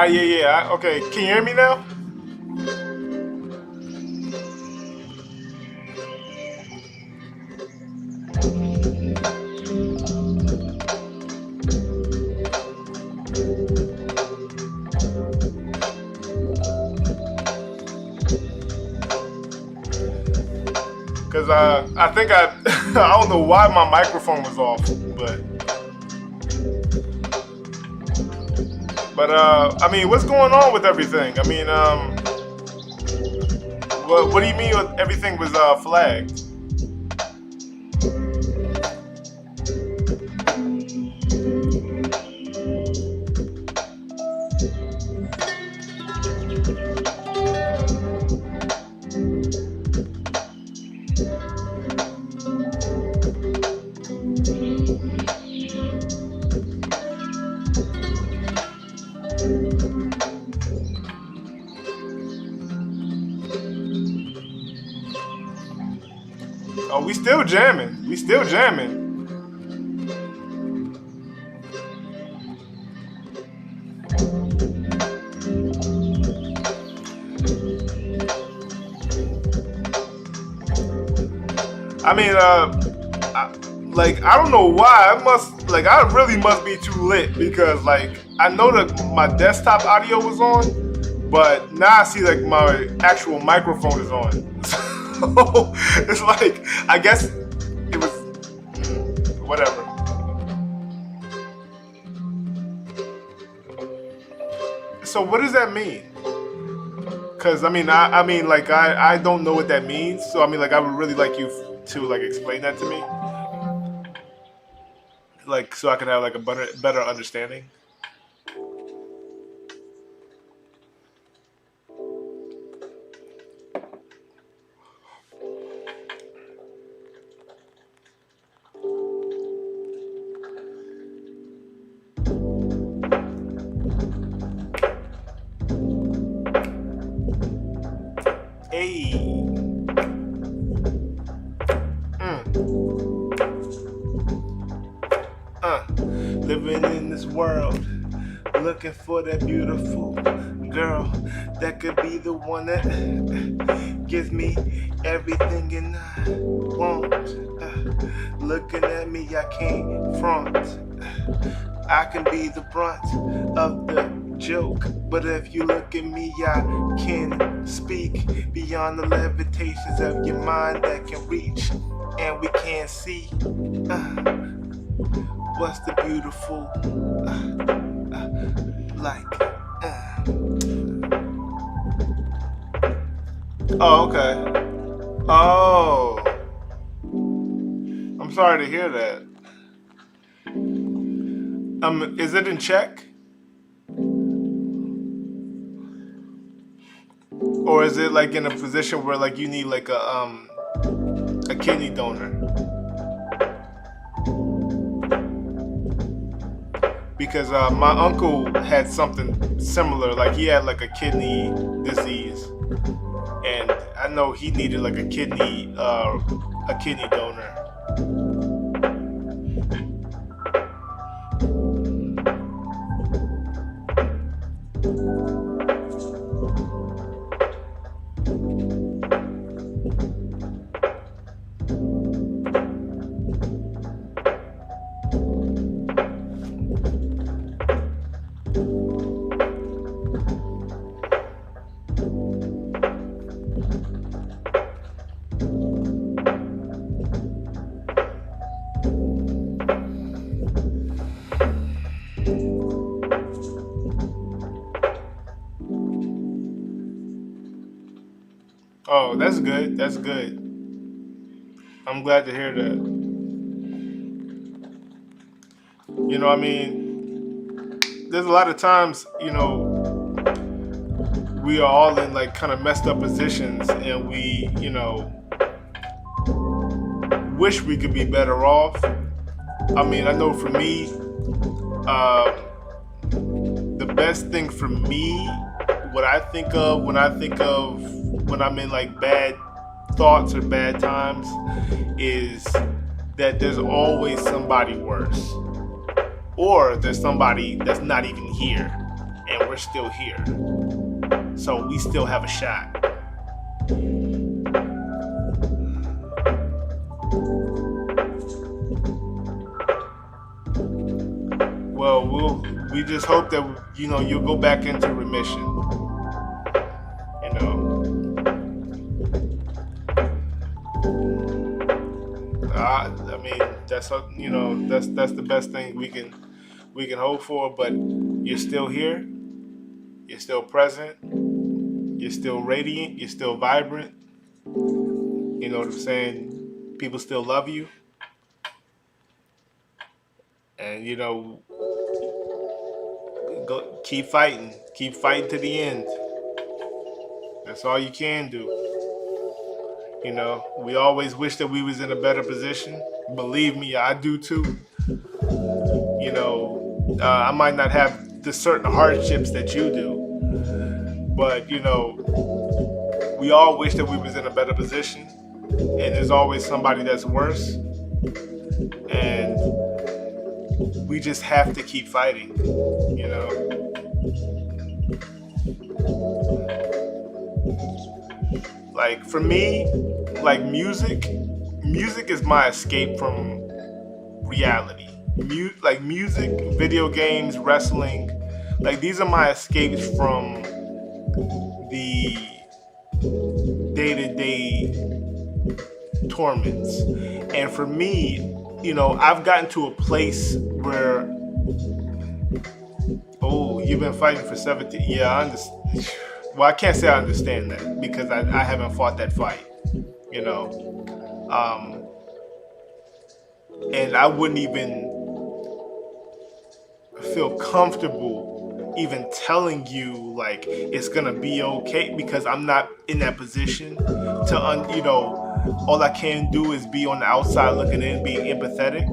Yeah, yeah. Okay, can you hear me now? Cause I think I don't know why my microphone was off, but I mean, what's going on with everything? I mean, what do you mean with everything was flagged? Oh, we still jamming. We still jamming. I mean, like I don't know why. I really must be too lit because like I know that my desktop audio was on, but now I see like my actual microphone is on. So it's like I guess it was whatever. So what does that mean? Because I mean, like I don't know what that means. So I mean, like I would really like you to like explain that to me, like so I can have like a better understanding. Hey, living in this world, looking for that beautiful girl that could be the one that gives me everything and I want. Looking at me, I can't front. I can be the brunt of the joke, but if you look at me, I can speak beyond the levitations of your mind that can reach, and we can't see. What's the beautiful like? Oh, okay. Oh, I'm sorry to hear that. Is it in check, or is it like in a position where like you need like a kidney donor? Because my uncle had something similar. Like he had like a kidney disease, and I know he needed like a kidney donor. Oh, that's good. That's good. I'm glad to hear that. I mean, there's a lot of times, we are all in like kind of messed up positions and we, wish we could be better off. I mean, I know for me, uh, the best thing for me, what I think of when I'm in like bad thoughts or bad times is that there's always somebody worse, or there's somebody that's not even here, and we're still here. So we still have a shot. Well, we just hope that you'll go back into remission. You know, I mean that's that's the best thing we can hope for. But you're still here. You're still present. You're still radiant. You're still vibrant. You know what I'm saying? People still love you. And go keep fighting. Keep fighting to the end. That's all you can do. We always wish that we was in a better position. Believe me, I do too. I might not have the certain hardships that you do, but we all wish that we was in a better position. And there's always somebody that's worse. And we just have to keep fighting, Like for me, like music is my escape from reality. Like music, video games, wrestling, like these are my escapes from the day-to-day torments. And for me, I've gotten to a place where, oh, you've been fighting for 17. Yeah, I understand. Well, I can't say I understand that because I haven't fought that fight, and I wouldn't even feel comfortable even telling you like it's gonna be okay because I'm not in that position to all I can do is be on the outside looking in, being empathetic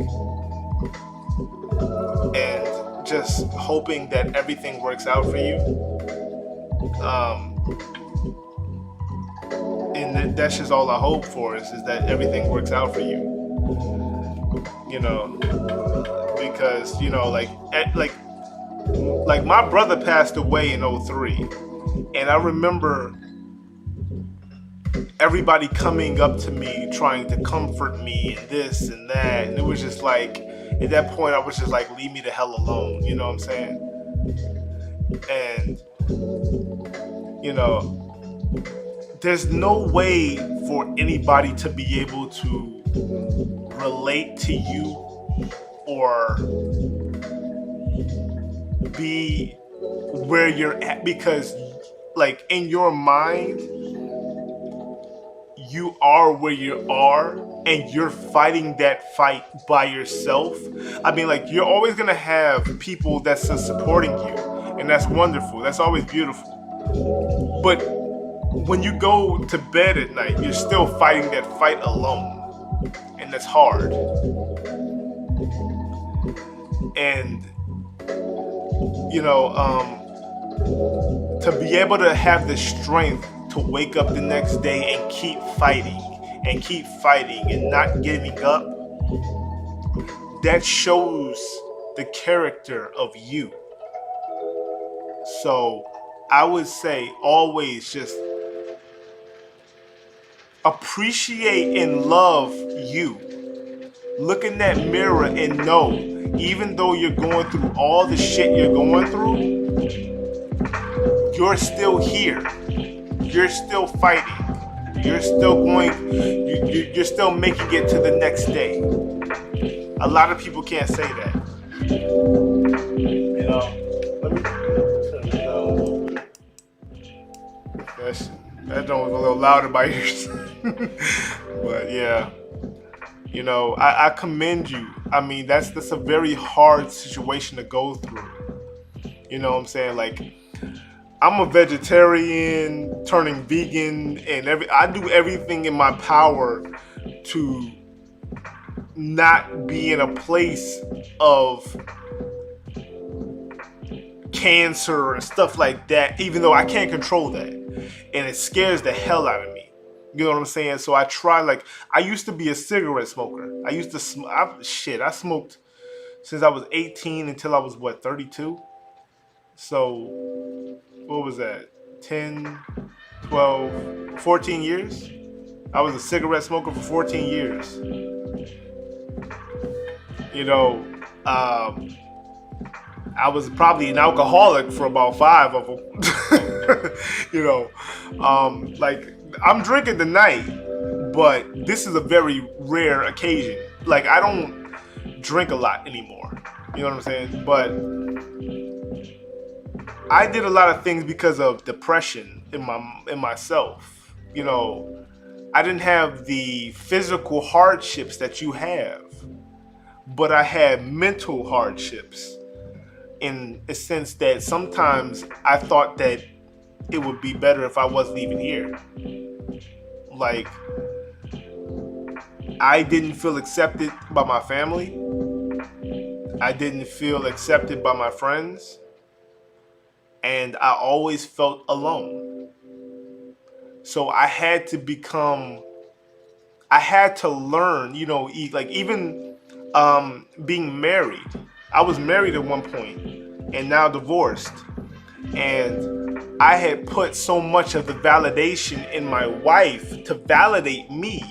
and just hoping that everything works out for you. And that's just all I hope for is that everything works out for you. Because like my brother passed away in '03, and I remember everybody coming up to me trying to comfort me and this and that, and it was just like at that point I was just like, leave me the hell alone, you know what I'm saying? And there's no way for anybody to be able to relate to you or be where you're at because like in your mind you are where you are and you're fighting that fight by yourself. I mean, like, you're always gonna have people that's supporting you, and that's wonderful. That's always beautiful. But when you go to bed at night, you're still fighting that fight alone, and that's hard. And to be able to have the strength to wake up the next day and keep fighting and not giving up, that shows the character of you. So I would say always just appreciate and love you. Look in that mirror and know, even though you're going through all the shit you're going through, you're still here. You're still fighting. You're still you're still making it to the next day. A lot of people can't say that. Let me turn it down a little bit. That don't was a little louder by yours. But yeah. I commend you. I mean, that's a very hard situation to go through. You know what I'm saying? Like, I'm a vegetarian, turning vegan, and I do everything in my power to not be in a place of cancer and stuff like that, even though I can't control that. And it scares the hell out of me. You know what I'm saying? So I try, like, I used to be a cigarette smoker. I used to I smoked since I was 18 until I was what, 32. So what was that? 10, 12, 14 years. I was a cigarette smoker for 14 years. You know, um, I was probably an alcoholic for about 5 of them. You know, like, I'm drinking tonight, but this is a very rare occasion. Like, I don't drink a lot anymore. You know what I'm saying? But I did a lot of things because of depression in myself. You know, I didn't have the physical hardships that you have, but I had mental hardships in a sense that sometimes I thought that it would be better if I wasn't even here. Like, I didn't feel accepted by my family. I didn't feel accepted by my friends. And I always felt alone. So I had to learn, you know, like, even being married. I was married at one point and now divorced. And I had put so much of the validation in my wife to validate me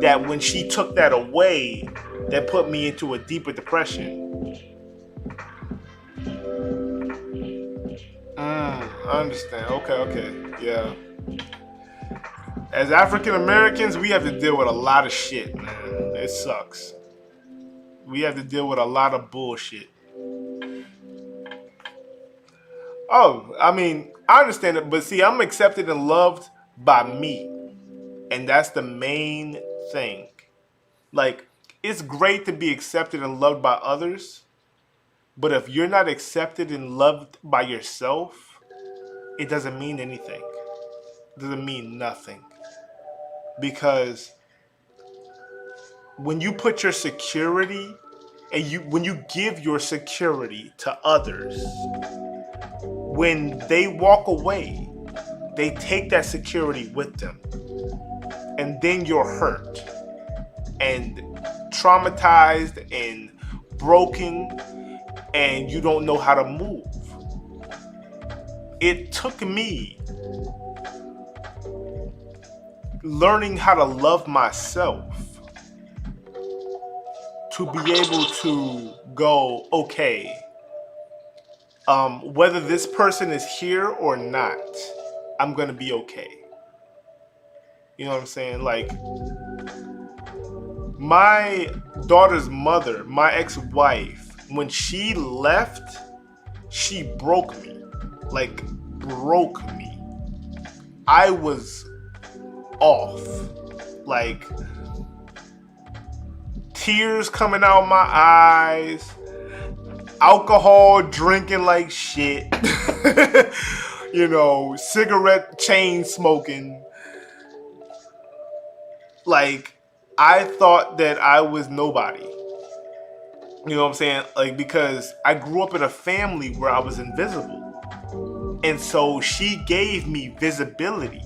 that when she took that away, that put me into a deeper depression. I understand. Okay, yeah. As African Americans, we have to deal with a lot of shit, man. It sucks. We have to deal with a lot of bullshit. Oh, I mean, I understand it, but see, I'm accepted and loved by me. And that's the main thing. Like, it's great to be accepted and loved by others, but if you're not accepted and loved by yourself, it doesn't mean anything. It doesn't mean nothing. Because when you put your security and when you give your security to others, when they walk away, they take that security with them. And then you're hurt and traumatized and broken, and you don't know how to move. It took me learning how to love myself to be able to go, okay, whether this person is here or not, I'm gonna be okay. You know what I'm saying? Like, my daughter's mother, my ex-wife, when she left, she broke me. Like, broke me. I was off. Like, tears coming out my eyes, alcohol drinking like shit, you know, cigarette chain smoking. Like, I thought that I was nobody. You know what I'm saying? Like, because I grew up in a family where I was invisible. And so she gave me visibility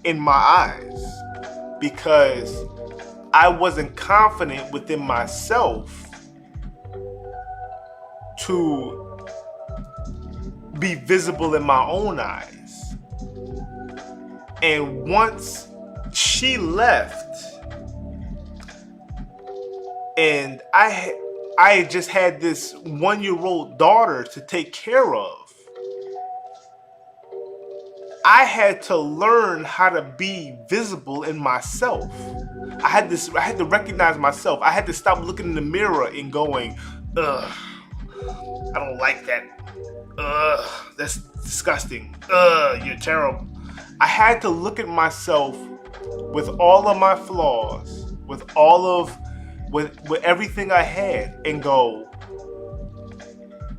in my eyes because I wasn't confident within myself to be visible in my own eyes. And once she left, and I just had this 1-year-old daughter to take care of, I had to learn how to be visible in myself. I had to recognize myself. I had to stop looking in the mirror and going, ugh, I don't like that. Ugh, that's disgusting. Ugh, you're terrible. I had to look at myself with all of my flaws, with everything I had, and go,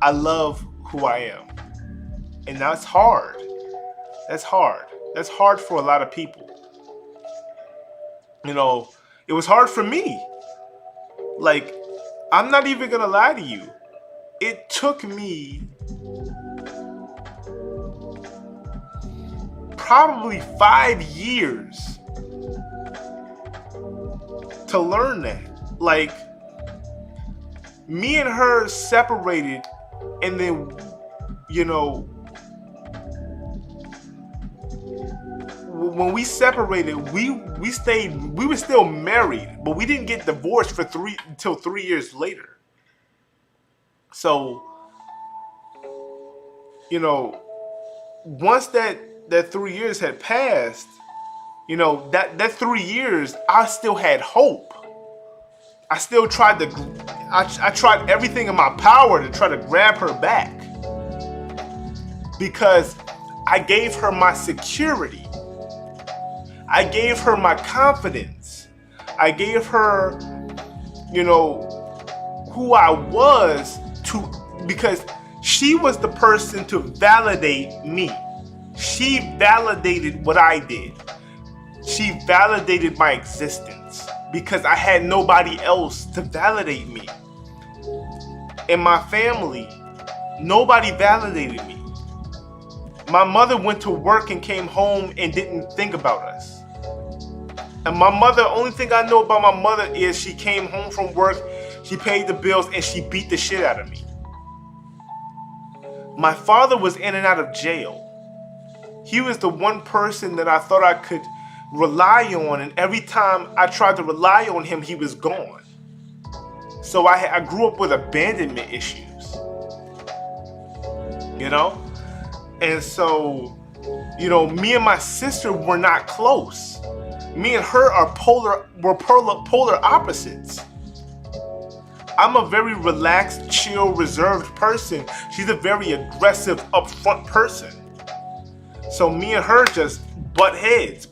I love who I am. And that's hard. That's hard. That's hard for a lot of people. You know, it was hard for me. Like, I'm not even gonna lie to you. It took me probably 5 years to learn that. Like, me and her separated, and then, you know, when we separated, we were still married, but we didn't get divorced for until 3 years later. So, you know, once that 3 years had passed, you know, that 3 years, I still had hope. I still tried I tried everything in my power to try to grab her back, because I gave her my security. I gave her my confidence. I gave her, you know, who I was, because she was the person to validate me. She validated what I did. She validated my existence, because I had nobody else to validate me. In my family, nobody validated me. My mother went to work and came home and didn't think about us. And my mother, only thing I know about my mother is she came home from work, she paid the bills, and she beat the shit out of me. My father was in and out of jail. He was the one person that I thought I could rely on, and every time I tried to rely on him, he was gone. So I grew up with abandonment issues, you know? And so, you know, me and my sister were not close. Me and her are polar opposites. I'm a very relaxed, chill, reserved person. She's a very aggressive, upfront person. So me and her just butt heads.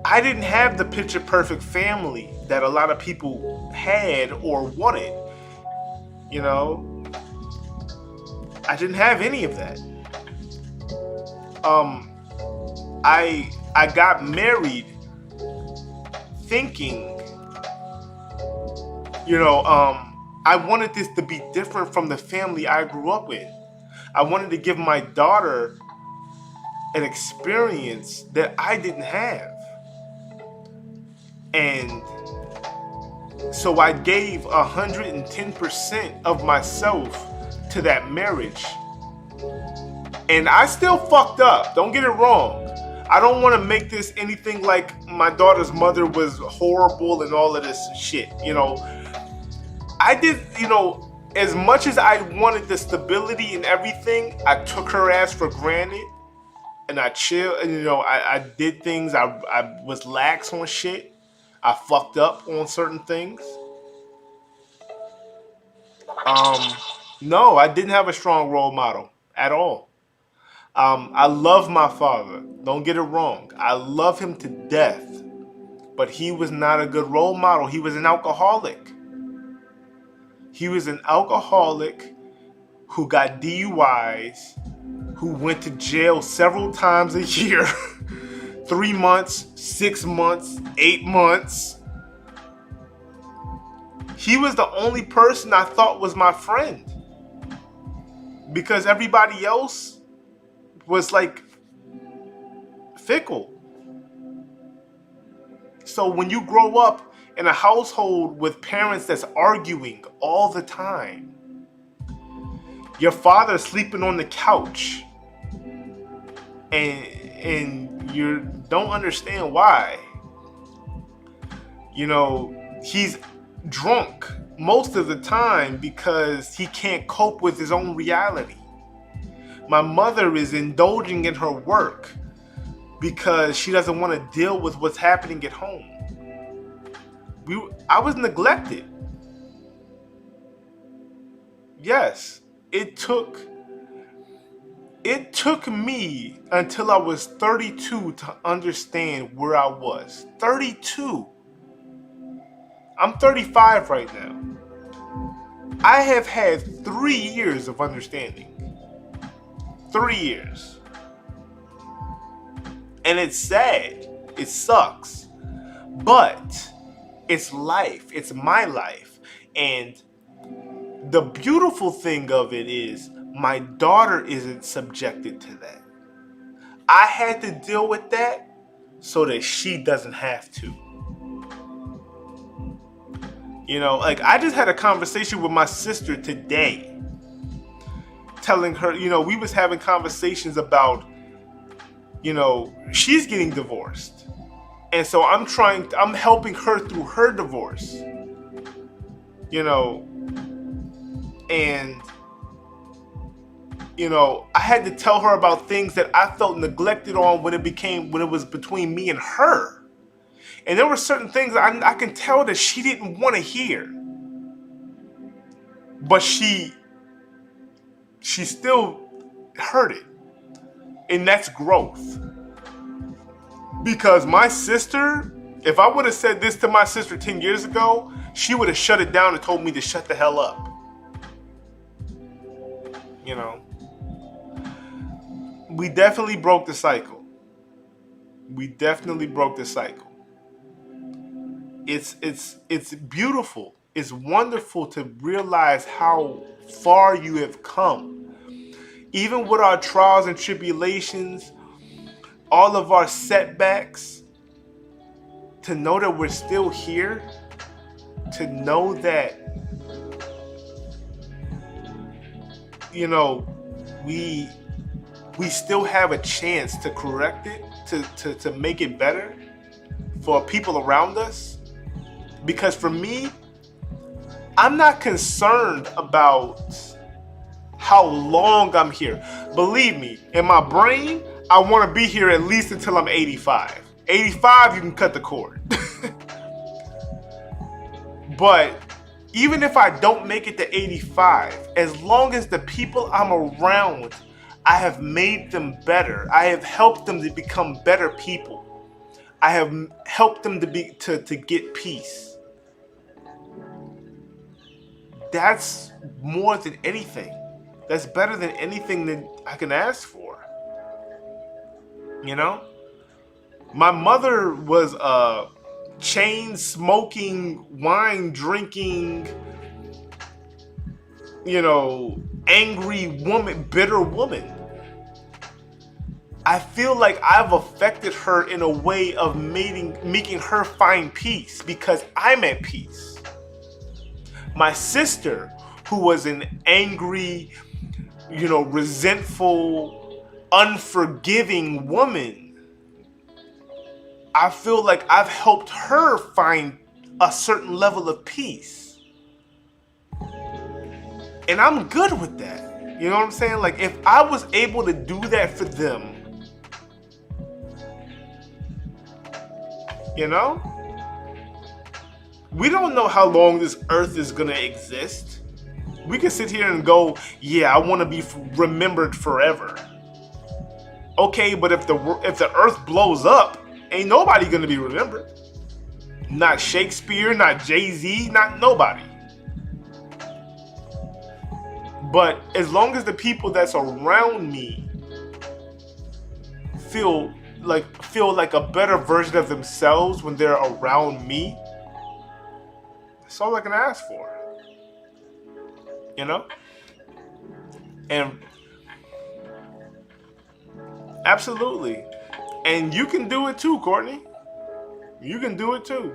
I didn't have the picture perfect family that a lot of people had or wanted. You know, I didn't have any of that. I got married thinking, you know, I wanted this to be different from the family I grew up with. I wanted to give my daughter an experience that I didn't have. And so I gave 110% of myself to that marriage. And I still fucked up. Don't get it wrong. I don't want to make this anything like my daughter's mother was horrible and all of this shit. You know, I did, you know, as much as I wanted the stability and everything, I took her ass for granted. And I chilled, and, you know, I did things. I was lax on shit. I fucked up on certain things. No, I didn't have a strong role model at all. I love my father. Don't get it wrong. I love him to death. But he was not a good role model. He was an alcoholic. He was an alcoholic who got DUIs, who went to jail several times a year. 3 months, 6 months, 8 months. He was the only person I thought was my friend, because everybody else was like fickle. So when you grow up in a household with parents that's arguing all the time, your father sleeping on the couch, and you don't understand why. You know, he's drunk most of the time because he can't cope with his own reality. My mother is indulging in her work because she doesn't want to deal with what's happening at home. I was neglected. Yes, it took me until I was 32 to understand where I was. 32. I'm 35 right now. I have had 3 years of understanding. 3 years. And it's sad. It sucks. But it's life. It's my life. And the beautiful thing of it is my daughter isn't subjected to that. I had to deal with that so that she doesn't have to. You know, like I just had a conversation with my sister today, telling her, you know, we was having conversations about, you know, she's getting divorced. And so I'm helping her through her divorce. You know, and you know, I had to tell her about things that I felt neglected on when it was between me and her. And there were certain things I can tell that she didn't want to hear. But she still heard it. And that's growth. Because my sister, if I would have said this to my sister 10 years ago, she would have shut it down and told me to shut the hell up. You know? We definitely broke the cycle. We definitely broke the cycle. It's beautiful. It's wonderful to realize how far you have come. Even with our trials and tribulations, all of our setbacks, to know that we're still here, to know that, you know, we still have a chance to correct it, to make it better for people around us. Because for me, I'm not concerned about how long I'm here. Believe me, in my brain, I want to be here at least until I'm 85. 85, you can cut the cord. But even if I don't make it to 85, as long as the people I'm around, I have made them better. I have helped them to become better people. I have helped them to get peace. That's more than anything. That's better than anything that I can ask for. You know? My mother was a chain smoking, wine drinking, you know, angry woman, bitter woman. I feel like I've affected her in a way of making her find peace because I'm at peace. My sister, who was an angry, you know, resentful, unforgiving woman, I feel like I've helped her find a certain level of peace. And I'm good with that. You know what I'm saying? Like, if I was able to do that for them, you know? We don't know how long this earth is going to exist. We can sit here and go, yeah, I want to be remembered forever. Okay, but if the earth blows up, ain't nobody going to be remembered. Not Shakespeare, not Jay-Z, not nobody. But as long as the people that's around me feel like a better version of themselves when they're around me, that's all I can ask for. You know? And absolutely. And you can do it too, Courtney. You can do it too.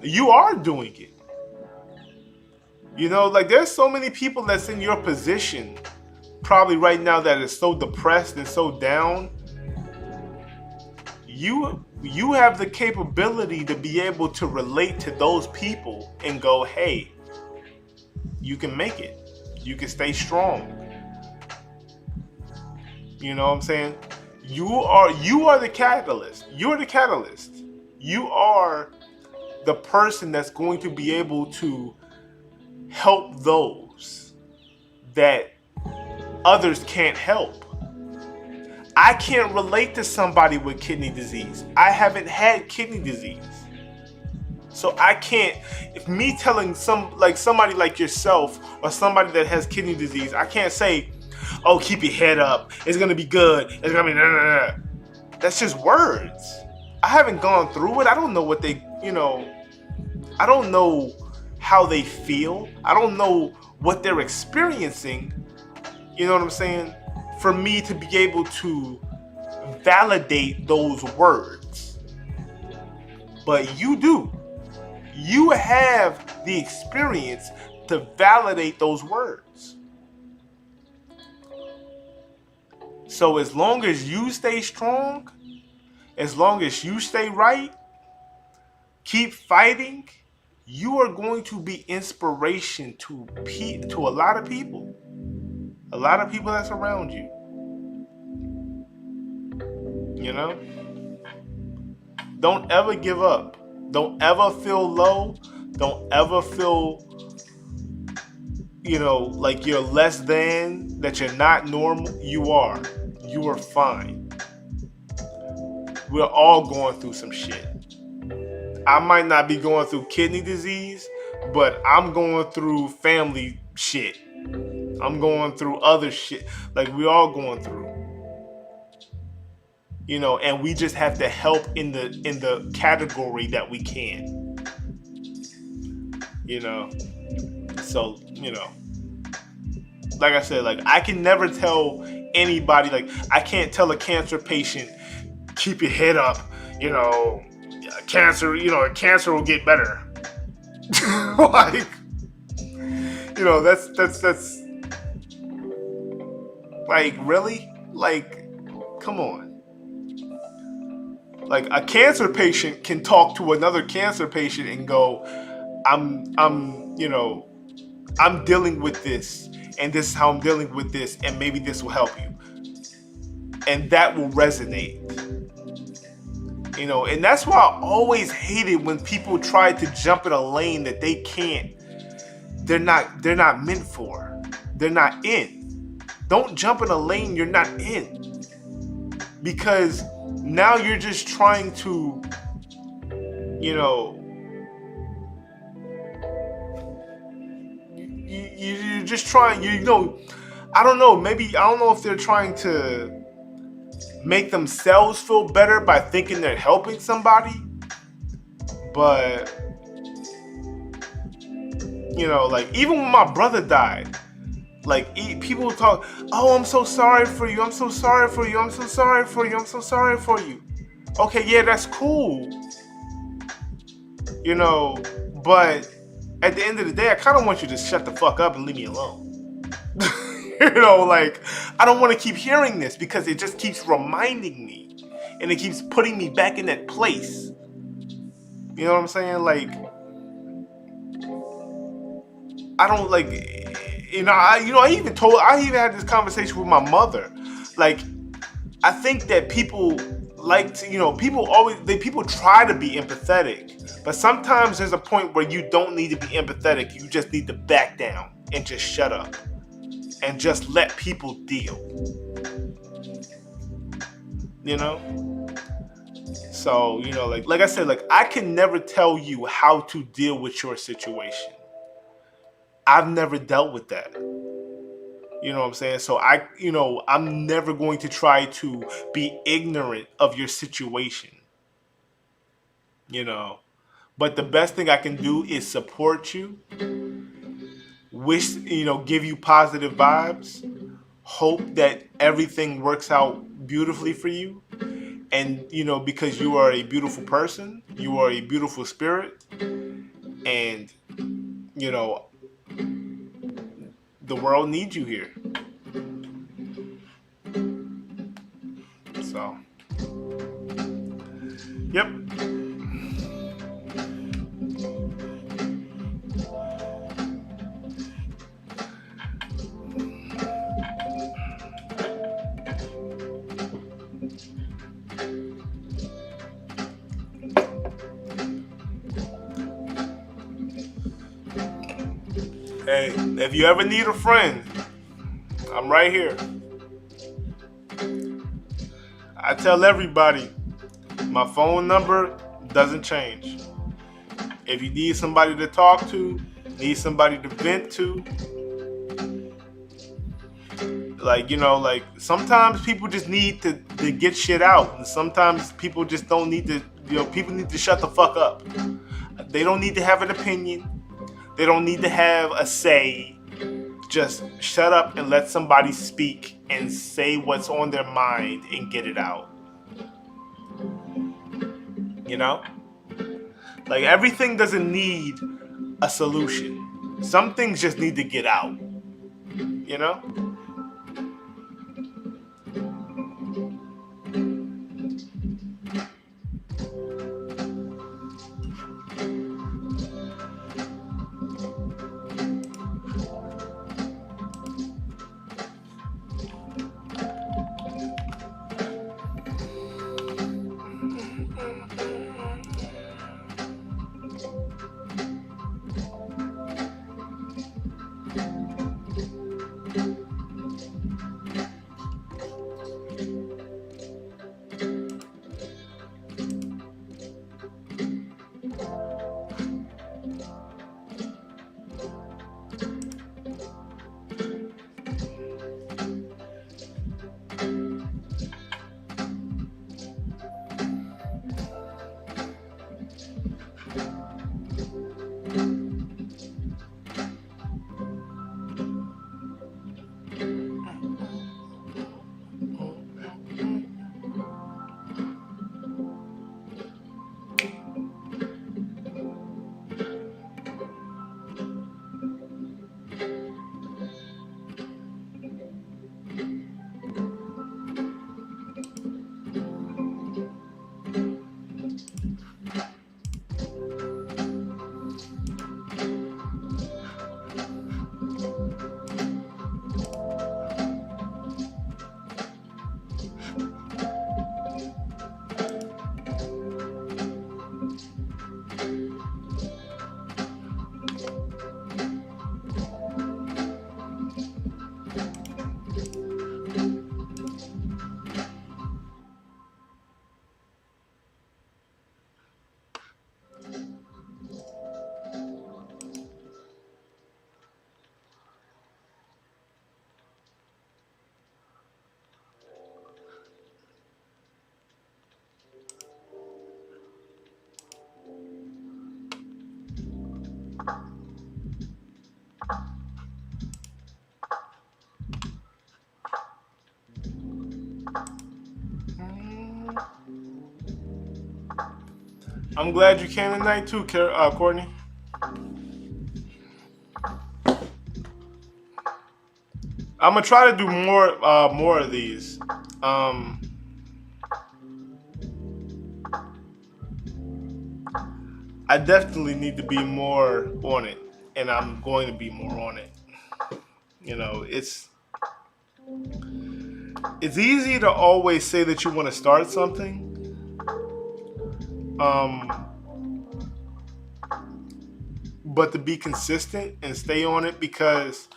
You are doing it. You know, like there's so many people that's in your position probably right now that is so depressed and so down. You have the capability to be able to relate to those people and go, hey, you can make it. You can stay strong. You know what I'm saying? You are the catalyst. You're the catalyst. You are the person that's going to be able to help those that others can't help. I can't relate to somebody with kidney disease. I haven't had kidney disease. So I can't, if me telling somebody like yourself or somebody that has kidney disease, I can't say, oh, keep your head up. It's going to be good. It's going to be nah. That's just words. I haven't gone through it. I don't know what they, I don't know how they feel. I don't know what they're experiencing, you know what I'm saying, for me to be able to validate those words. But you do. You have the experience to validate those words. So as long as you stay strong, as long as you stay right, keep fighting, you are going to be inspiration to a lot of people. A lot of people that's around you. You know? Don't ever give up. Don't ever feel low. Don't ever feel, like you're less than, that you're not normal. You are. You are fine. We're all going through some shit. I might not be going through kidney disease, but I'm going through family shit. I'm going through other shit. Like, we all going through. And we just have to help in the category that we can. So, like I said, like, I can never tell anybody, like, I can't tell a cancer patient, keep your head up, cancer will get better. Like, that's like, really? Like, come on. Like, a cancer patient can talk to another cancer patient and go, I'm dealing with this, and this is how I'm dealing with this, and maybe this will help you. And that will resonate. And that's why I always hated when people try to jump in a lane that they can't. They're not meant for. They're not in. Don't jump in a lane you're not in. Because now you're just trying to, you're just trying, I don't know, I don't know if they're trying to make themselves feel better by thinking they're helping somebody. But, like, even when my brother died, like, people talk, oh, I'm so sorry for you, I'm so sorry for you, I'm so sorry for you, I'm so sorry for you. Okay, yeah, that's cool. But at the end of the day, I kind of want you to shut the fuck up and leave me alone. Like, I don't want to keep hearing this because it just keeps reminding me, and it keeps putting me back in that place. You know what I'm saying? Like, I don't, like, I even had this conversation with my mother. Like, I think that people like to, people try to be empathetic, but sometimes there's a point where you don't need to be empathetic. You just need to back down and just shut up and just let people deal. So, like I said, like, I can never tell you how to deal with your situation. I've never dealt with that. You know what I'm saying? So I'm never going to try to be ignorant of your situation. But the best thing I can do is support you, give you positive vibes, hope that everything works out beautifully for you. And, because you are a beautiful person, you are a beautiful spirit, and, the world needs you here. So, yep. Hey, if you ever need a friend, I'm right here. I tell everybody, my phone number doesn't change. If you need somebody to talk to, need somebody to vent to, like sometimes people just need to get shit out. And sometimes people just don't need to, people need to shut the fuck up. They don't need to have an opinion. They don't need to have a say. just shut up and let somebody speak and say what's on their mind and get it out. You know? Like everything doesn't need a solution. Some things just need to get out. You know? I'm glad you came tonight too, Courtney. I'm gonna try to do more of these. Um, I definitely need to be more on it, and I'm going to be more on it. You know, it's easy to always say that you want to start something, um, but to be consistent and stay on it because,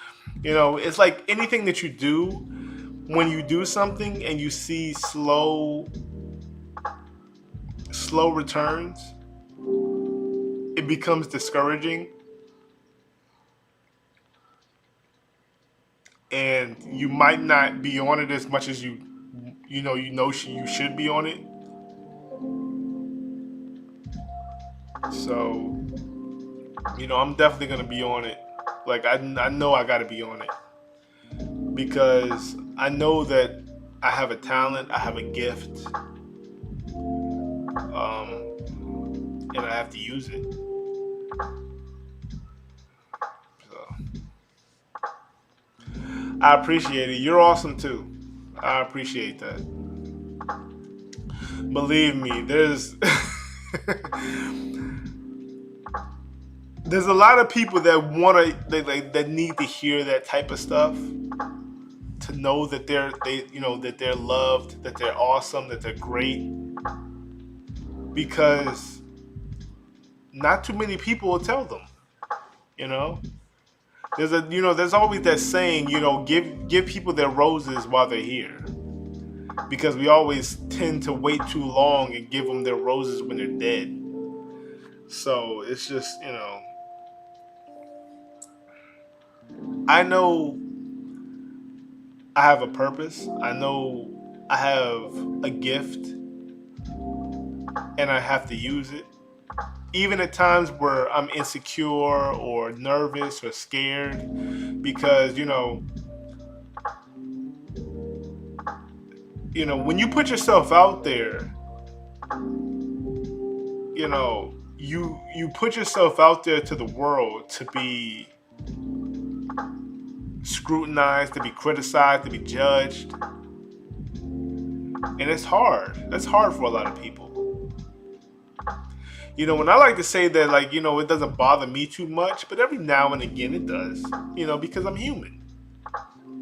you know, it's like anything that you do. When you do something and you see slow returns, it becomes discouraging, and you might not be on it as much as you should be on it. So, I'm definitely gonna be on it. Like I know I gotta be on it because I know that I have a talent, I have a gift, and I have to use it. So I appreciate it. You're awesome too. I appreciate that. Believe me, there's a lot of people that that need to hear that type of stuff to know that that they're loved, that they're awesome, that they're great, because not too many people will tell them. You know, there's always that saying, give people their roses while they're here, because we always tend to wait too long and give them their roses when they're dead. So it's just, I know I have a purpose. I know I have a gift and I have to use it. Even at times where I'm insecure or nervous or scared, because when you put yourself out there, you put yourself out there to the world to be scrutinized, to be criticized, to be judged. And it's hard. That's hard for a lot of people. When I like to say that, like, it doesn't bother me too much, but every now and again it does, because I'm human.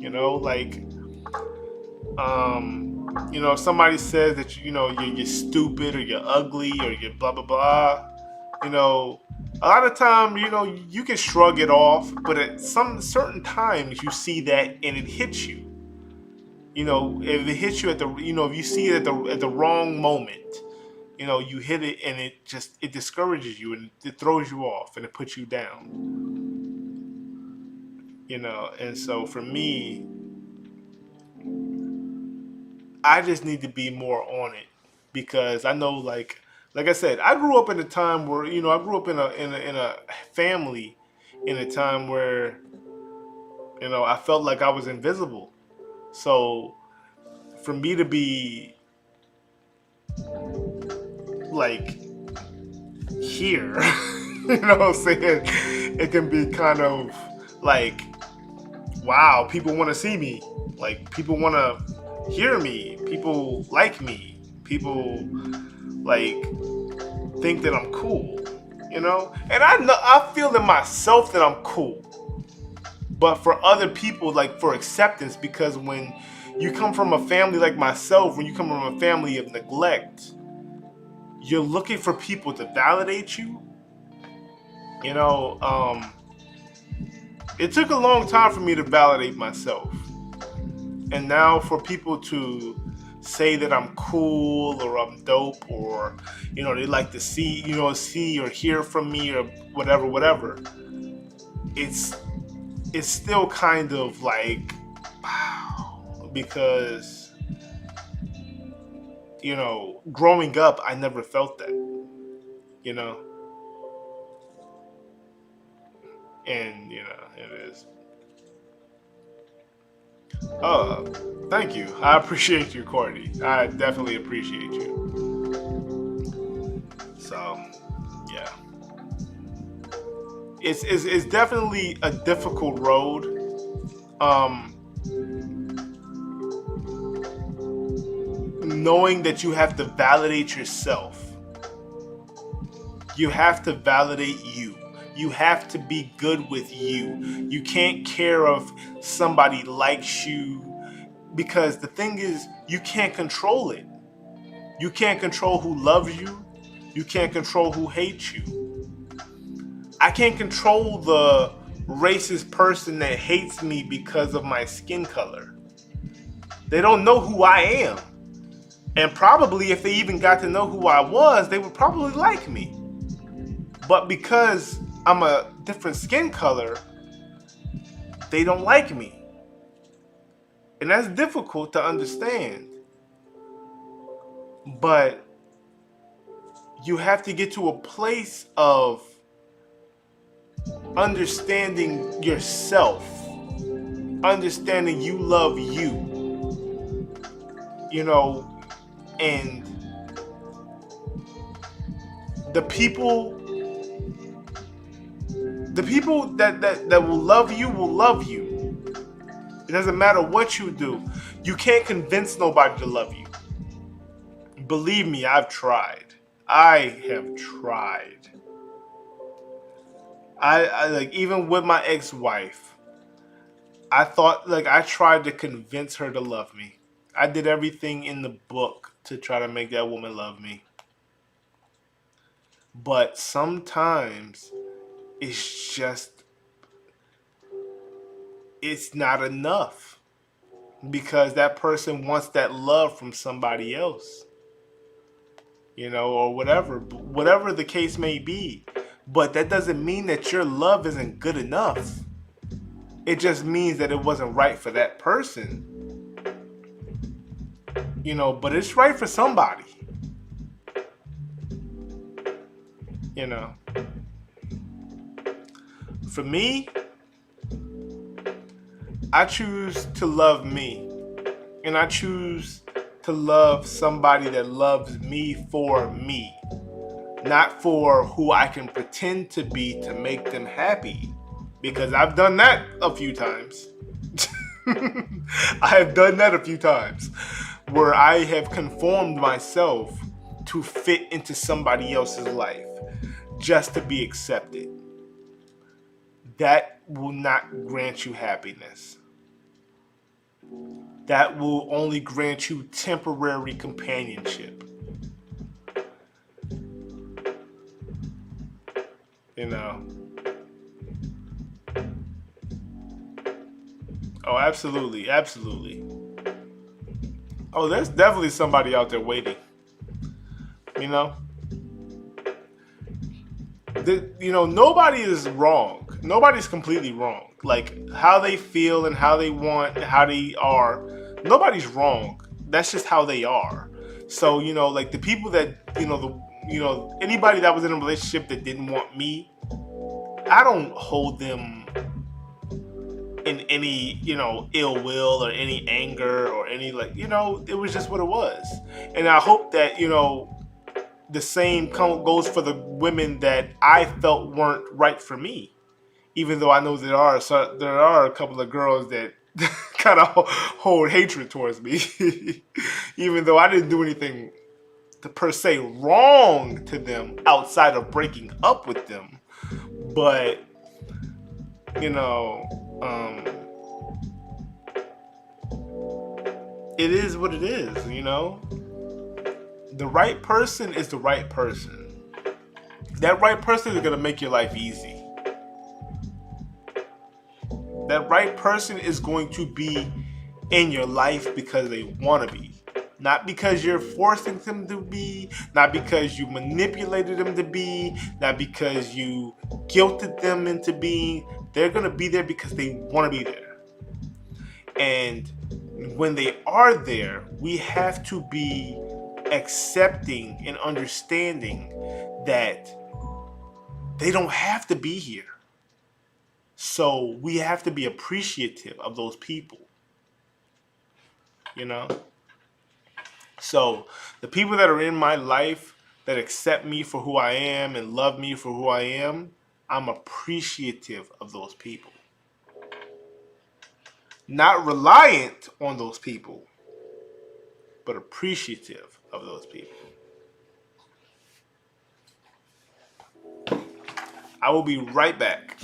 Like, if somebody says that, you're stupid or you're ugly or you're blah, blah, blah, a lot of time, you can shrug it off, but at some certain times you see that and it hits you. If it hits you if you see it at the wrong moment, you hit it and it discourages you and it throws you off and it puts you down. And so for me, I just need to be more on it, because I know, like I said, I grew up in a time where I grew up in a family in a time where I felt like I was invisible. So for me to be like here, what I'm saying, it can be kind of like, wow, people want to see me, like people want to hear me, people like me, people like think that I'm cool, and I feel in myself that I'm cool. But for other people, like for acceptance, because when you come from a family like myself, when you come from a family of neglect, you're looking for people to validate you. It took a long time for me to validate myself. And now for people to say that I'm cool or I'm dope, or, they like to see or hear from me or whatever, it's still kind of like, wow, because, growing up, I never felt that, and, it is. Thank you. I appreciate you, Courtney. I definitely appreciate you. So, yeah. It's definitely a difficult road. Knowing that you have to validate yourself. You have to validate you. You have to be good with you. You can't care if somebody likes you, because the thing is, you can't control it. You can't control who loves you. You can't control who hates you. I can't control the racist person that hates me because of my skin color. They don't know who I am. And probably if they even got to know who I was, they would probably like me. But because I'm a different skin color, they don't like me. And that's difficult to understand. But you have to get to a place of understanding yourself, understanding you love you, and the people that will love you. It doesn't matter what you do. You can't convince nobody to love you. Believe me, I've tried. I have tried. I like, even with my ex-wife, I thought, like, I tried to convince her to love me. I did everything in the book to try to make that woman love me. But sometimes it's not enough, because that person wants that love from somebody else, or whatever the case may be. But that doesn't mean that your love isn't good enough. It just means that it wasn't right for that person, but it's right for somebody, For me, I choose to love me, and I choose to love somebody that loves me for me, not for who I can pretend to be to make them happy, because I've done that a few times. I have done that a few times where I have conformed myself to fit into somebody else's life just to be accepted. That will not grant you happiness. That will only grant you temporary companionship. You know? Oh, absolutely, absolutely. Oh, there's definitely somebody out there waiting. You know? Nobody is wrong. Nobody's completely wrong. Like how they feel and how they want, and how they are. Nobody's wrong. That's just how they are. So like the people that anybody that was in a relationship that didn't want me, I don't hold them in any ill will or any anger or any it was just what it was, and I hope that the same goes for the women that I felt weren't right for me. Even though I know there are a couple of girls that kind of hold hatred towards me, even though I didn't do anything per se wrong to them outside of breaking up with them. But it is what it is. The right person is the right person. That right person is going to make your life easy. That right person is going to be in your life because they want to be. Not because you're forcing them to be, not because you manipulated them to be, not because you guilted them into being. They're going to be there because they want to be there. And when they are there, we have to be accepting and understanding that they don't have to be here. So we have to be appreciative of those people. So the people that are in my life that accept me for who I am and love me for who I am, I'm appreciative of those people. Not reliant on those people, but appreciative of those people. I will be right back.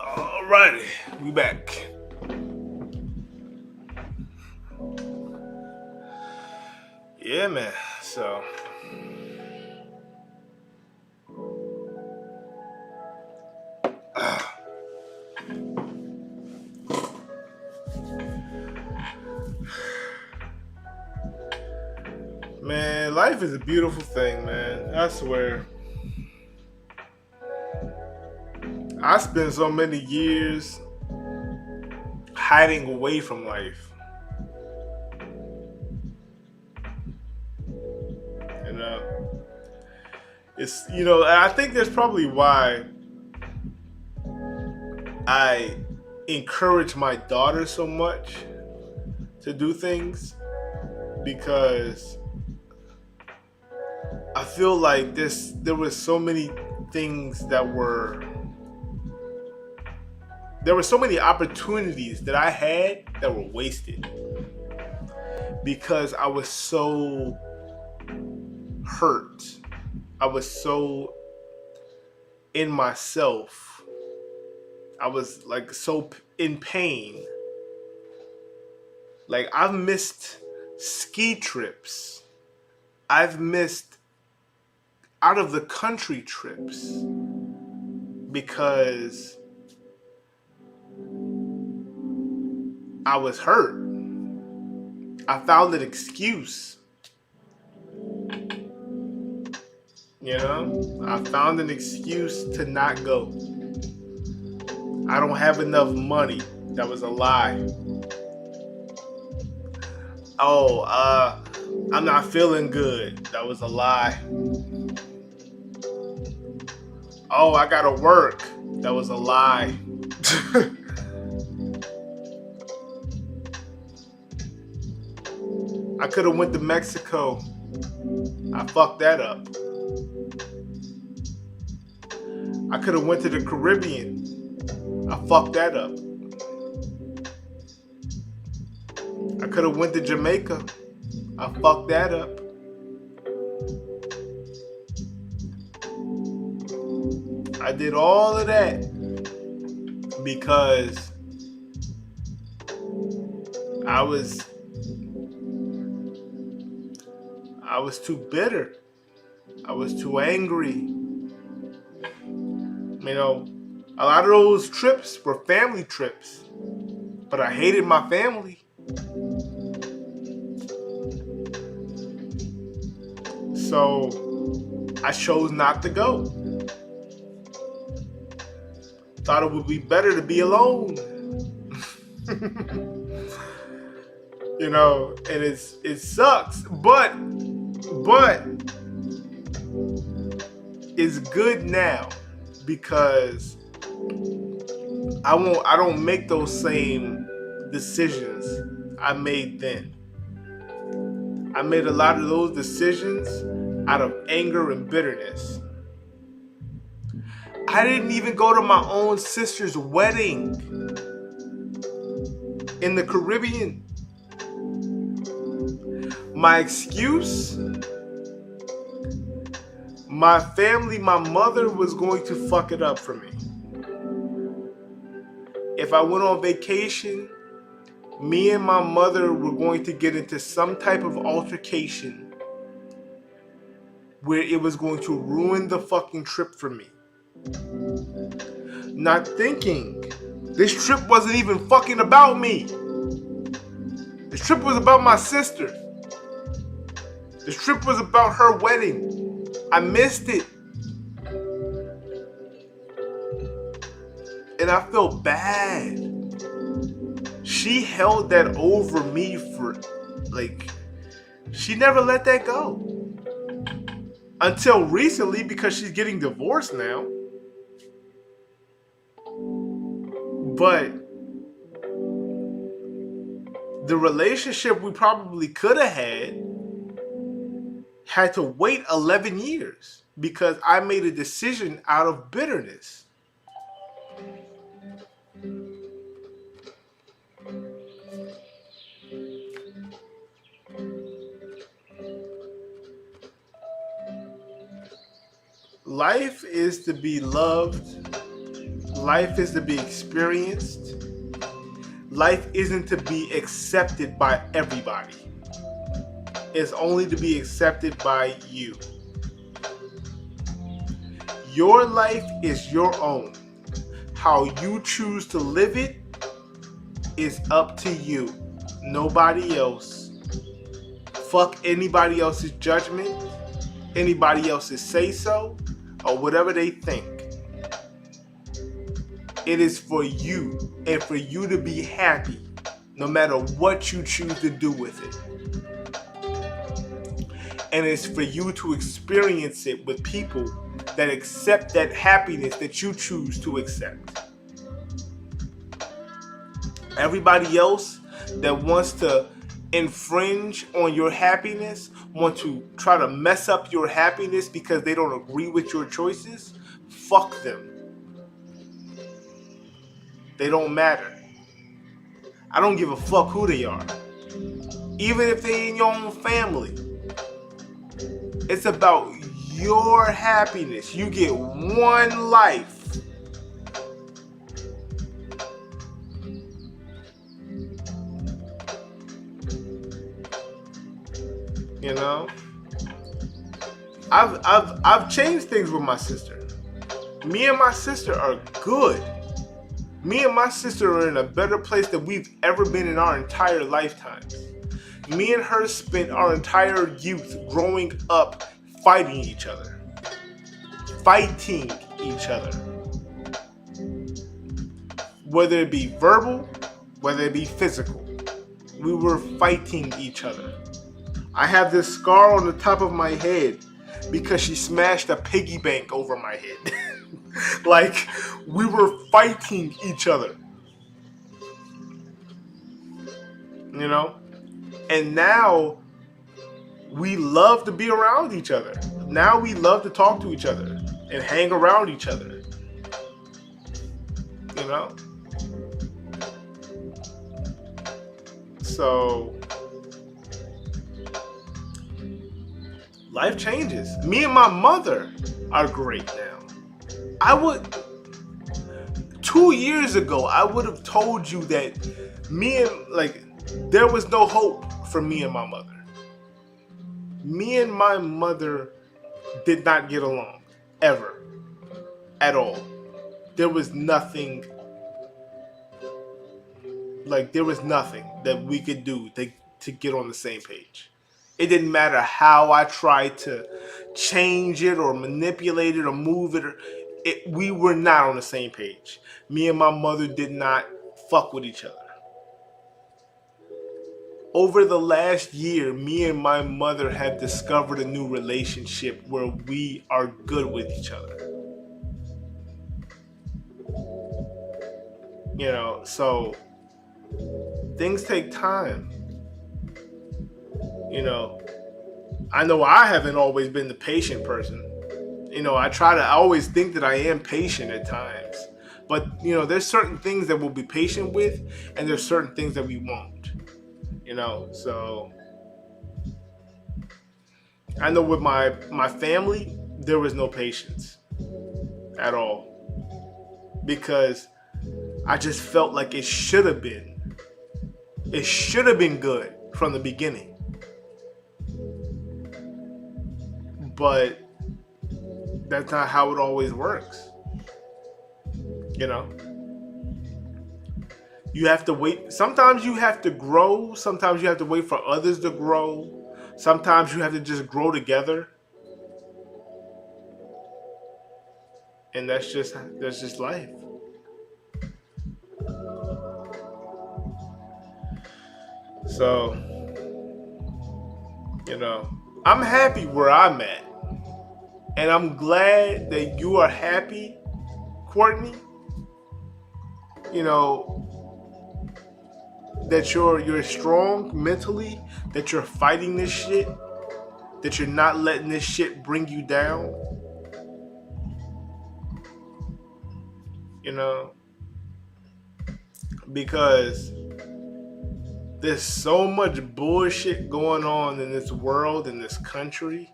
Alrighty, we back. Yeah, man. So Man, life is a beautiful thing, man. I swear. I spent so many years hiding away from life. You know, and I think that's probably why I encourage my daughter so much to do things, because I feel like there were so many things there were so many opportunities that I had that were wasted because I was so hurt. I was so in myself. I was like so in pain. Like, I've missed ski trips. I've missed out of the country trips because I was hurt. I found an excuse. I found an excuse to not go. I don't have enough money. That was a lie. Oh, I'm not feeling good. That was a lie. Oh, I gotta work. That was a lie. I could have went to Mexico. I fucked that up. I could have went to the Caribbean. I fucked that up. I could have went to Jamaica. I fucked that up. I did all of that because I was too bitter. I was too angry. A lot of those trips were family trips, but I hated my family. So I chose not to go. Thought it would be better to be alone. And it sucks, but it's good now because I don't make those same decisions I made then. I made a lot of those decisions out of anger and bitterness. I didn't even go to my own sister's wedding in the Caribbean. My excuse? My family, my mother was going to fuck it up for me. If I went on vacation, me and my mother were going to get into some type of altercation where it was going to ruin the fucking trip for me. Not thinking this trip wasn't even fucking about me. This trip was about my sister. This trip was about her wedding. I missed it. And I felt bad. She held that over me for, she never let that go. Until recently, because she's getting divorced now. But the relationship we probably could have had to wait 11 years because I made a decision out of bitterness. Life is to be loved. Life is to be experienced. Life isn't to be accepted by everybody. It's only to be accepted by you. Your life is your own. How you choose to live it is up to you. Nobody else. Fuck anybody else's judgment, anybody else's say so, or whatever they think. It is for you and for you to be happy no matter what you choose to do with it. And it's for you to experience it with people that accept that happiness that you choose to accept. Everybody else that wants to infringe on your happiness, want to try to mess up your happiness because they don't agree with your choices, fuck them. They don't matter. I don't give a fuck who they are. Even if they in your own family. It's about your happiness. You get one life. You know? I've changed things with my sister. Me and my sister are good. Me and my sister are in a better place than we've ever been in our entire lifetimes. Me and her spent our entire youth growing up fighting each other. Fighting each other. Whether it be verbal, whether it be physical. We were fighting each other. I have this scar on the top of my head because she smashed a piggy bank over my head. Like, we were fighting each other. You know? And now, we love to be around each other. Now we love to talk to each other and hang around each other. You know? So, life changes. Me and my mother are great now. 2 years ago, I would have told you that there was no hope for me and my mother. Me and my mother did not get along. Ever. At all. There was nothing that we could do to get on the same page. It didn't matter how I tried to change it or manipulate it or move it. We were not on the same page. Me and my mother did not fuck with each other. Over the last year, me and my mother have discovered a new relationship where we are good with each other. You know, so things take time. You know, I know I haven't always been the patient person. You know, I always think that I am patient at times. But, you know, there's certain things that we'll be patient with, and there's certain things that we won't. You know, so I know with my family, there was no patience at all. Because I just felt like it should have been. It should have been good from the beginning. But that's not how it always works. You know? You have to wait. Sometimes you have to grow. Sometimes you have to wait for others to grow. Sometimes you have to just grow together. And that's just life. So, you know, I'm happy where I'm at. And I'm glad that you are happy, Courtney. You know, that you're strong mentally, that you're fighting this shit, that you're not letting this shit bring you down. You know, because there's so much bullshit going on in this world, in this country,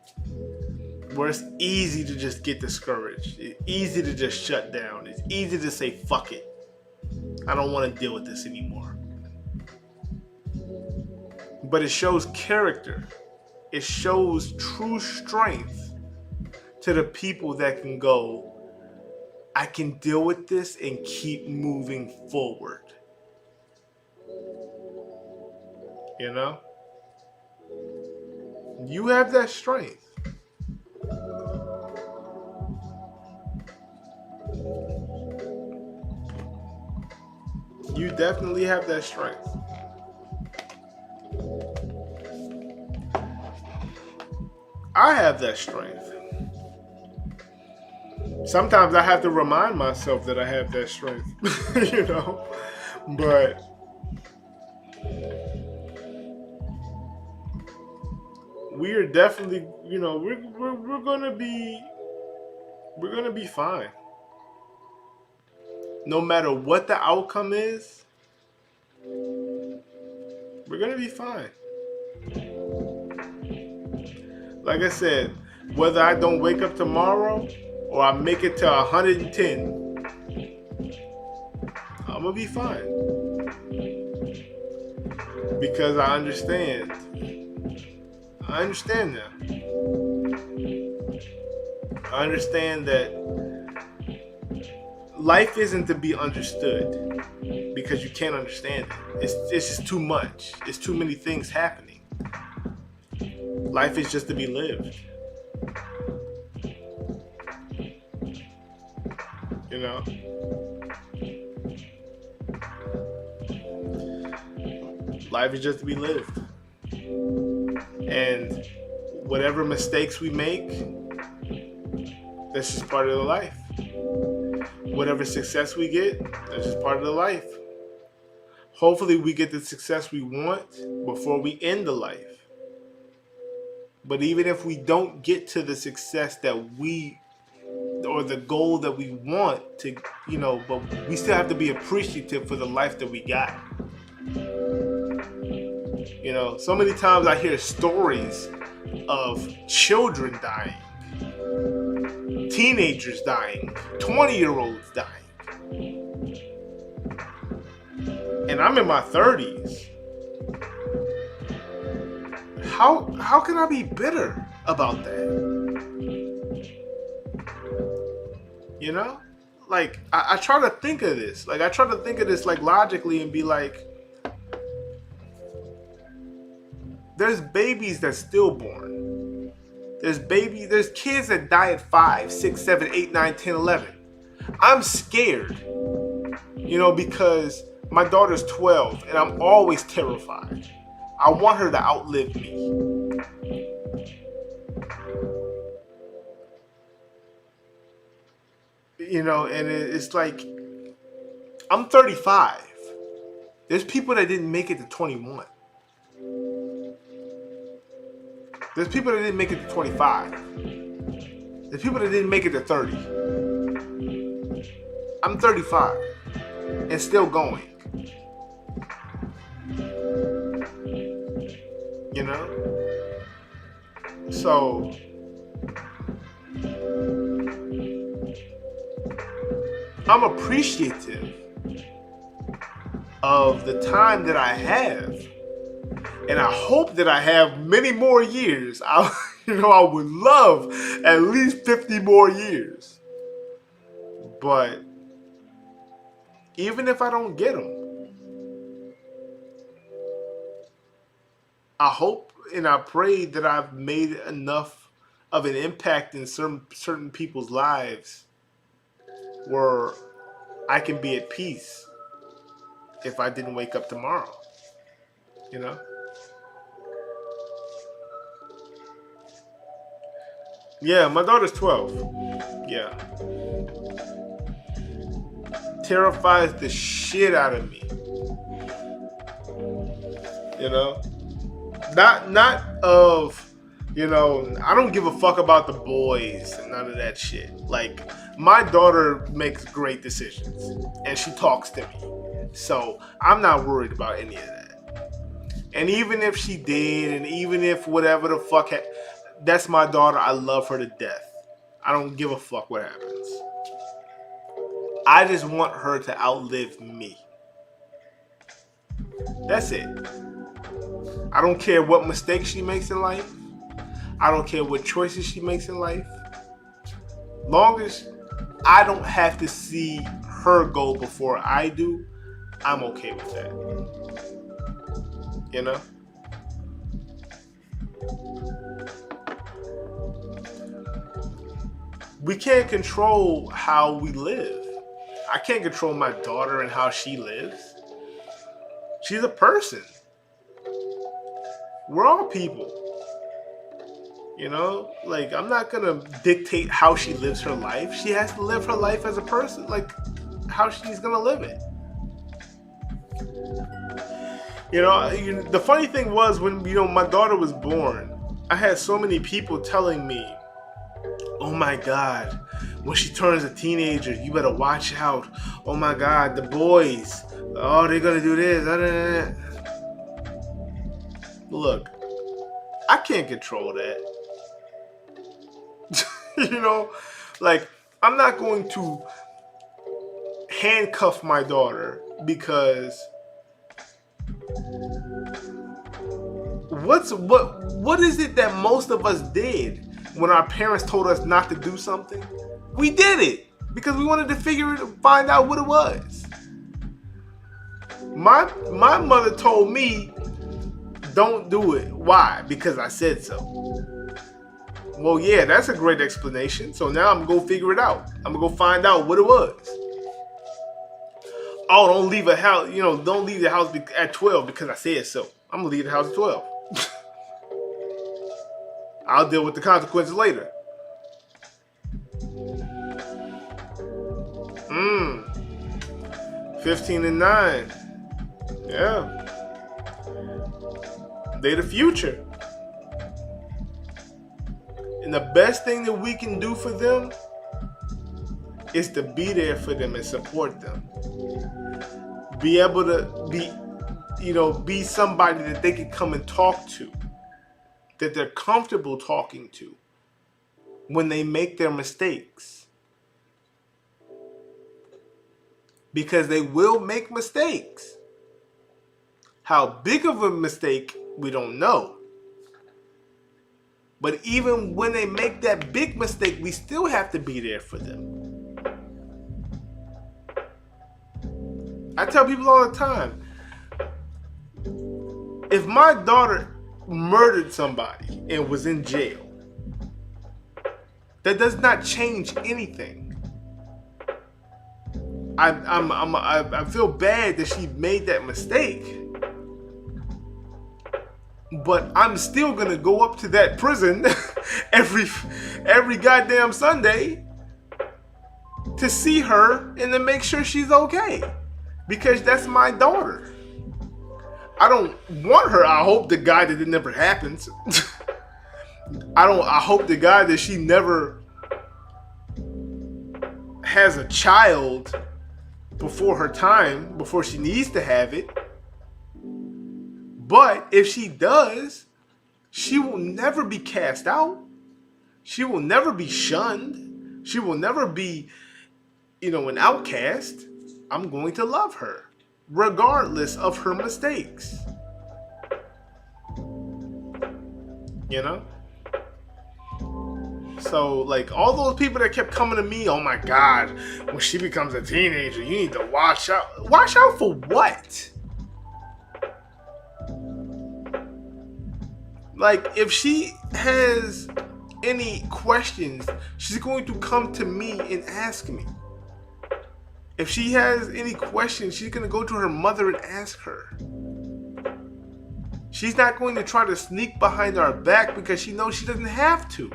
where it's easy to just get discouraged. It's easy to just shut down. It's easy to say, fuck it. I don't want to deal with this anymore. But it shows character. It shows true strength to the people that can go, I can deal with this and keep moving forward. You know? You have that strength. You definitely have that strength. I have that strength. Sometimes I have to remind myself that I have that strength, you know. But we are definitely, you know, we're gonna be fine. No matter what the outcome is, we're gonna be fine. Like I said, whether I don't wake up tomorrow or I make it to 110, I'm gonna be fine. Because I understand. I understand now. I understand that life isn't to be understood because you can't understand it. It's just too much. It's too many things happening. Life is just to be lived. You know? Life is just to be lived. And whatever mistakes we make, that's just part of the life. Whatever success we get, that's just part of the life. Hopefully we get the success we want before we end the life. But even if we don't get to the success that we, or the goal that we want to, you know, but we still have to be appreciative for the life that we got. You know, so many times I hear stories of children dying, teenagers dying, 20-year-olds dying. And I'm in my 30s. How can I be bitter about that? You know? Like, I try to think of this. Like, I try to think of this, like, logically and be like, there's babies that's stillborn. There's kids that die at 5, 6, 7, 8, 9, 10, 11. I'm scared, you know, because my daughter's 12 and I'm always terrified. I want her to outlive me. You know, and it's like, I'm 35. There's people that didn't make it to 21. There's people that didn't make it to 25. There's people that didn't make it to 30. I'm 35 and still going. You know? So I'm appreciative of the time that I have. And I hope that I have many more years. I would love at least 50 more years. But even if I don't get them, I hope and I pray that I've made enough of an impact in certain people's lives where I can be at peace if I didn't wake up tomorrow. You know? Yeah, my daughter's 12. Yeah. Terrifies the shit out of me. You know? Not of, you know, I don't give a fuck about the boys and none of that shit. Like, my daughter makes great decisions and she talks to me. So I'm not worried about any of that. And even if she did, and even if whatever the fuck that's my daughter. I love her to death. I don't give a fuck what happens. I just want her to outlive me. That's it. I don't care what mistakes she makes in life. I don't care what choices she makes in life. Long as I don't have to see her go before I do, I'm okay with that. You know? we can't control how we live. I can't control my daughter and how she lives. She's a person. We're all people. You know, like, I'm not gonna dictate how she lives her life. She has to live her life as a person, like how she's gonna live it. You know, the funny thing was when, my daughter was born, I had so many people telling me, oh my God, when she turns a teenager, you better watch out. Oh my God, the boys, oh, they're gonna do this. Look, I can't control that. Like, I'm not going to handcuff my daughter because what is it that most of us did when our parents told us not to do something? We did it because we wanted to find out what it was. My mother told me, don't do it. Why? Because I said so. Well, yeah, that's a great explanation. So now I'm going to go figure it out. I'm going to go find out what it was. Oh, don't leave don't leave the house at 12 because I said so. I'm going to leave the house at 12. I'll deal with the consequences later. 15 and 9. Yeah. They're the future. And the best thing that we can do for them is to be there for them and support them. Be able to be somebody that they can come and talk to, that they're comfortable talking to when they make their mistakes. Because they will make mistakes. How big of a mistake, we don't know. But even when they make that big mistake, we still have to be there for them. I tell people all the time, if my daughter murdered somebody and was in jail, that does not change anything. I feel bad that she made that mistake. But I'm still gonna go up to that prison every goddamn Sunday to see her and to make sure she's okay. Because that's my daughter. I don't want her. I hope the guy that it never happens. I hope the guy that she never has a child before her time, before she needs to have it. But if she does, she will never be cast out. She will never be shunned. She will never be, an outcast. I'm going to love her, regardless of her mistakes. So, like, all those people that kept coming to me, oh my God, when she becomes a teenager, you need to watch out. Watch out for what? Like, if she has any questions, she's going to come to me and ask me. If she has any questions, she's going to go to her mother and ask her. She's not going to try to sneak behind our back because she knows she doesn't have to.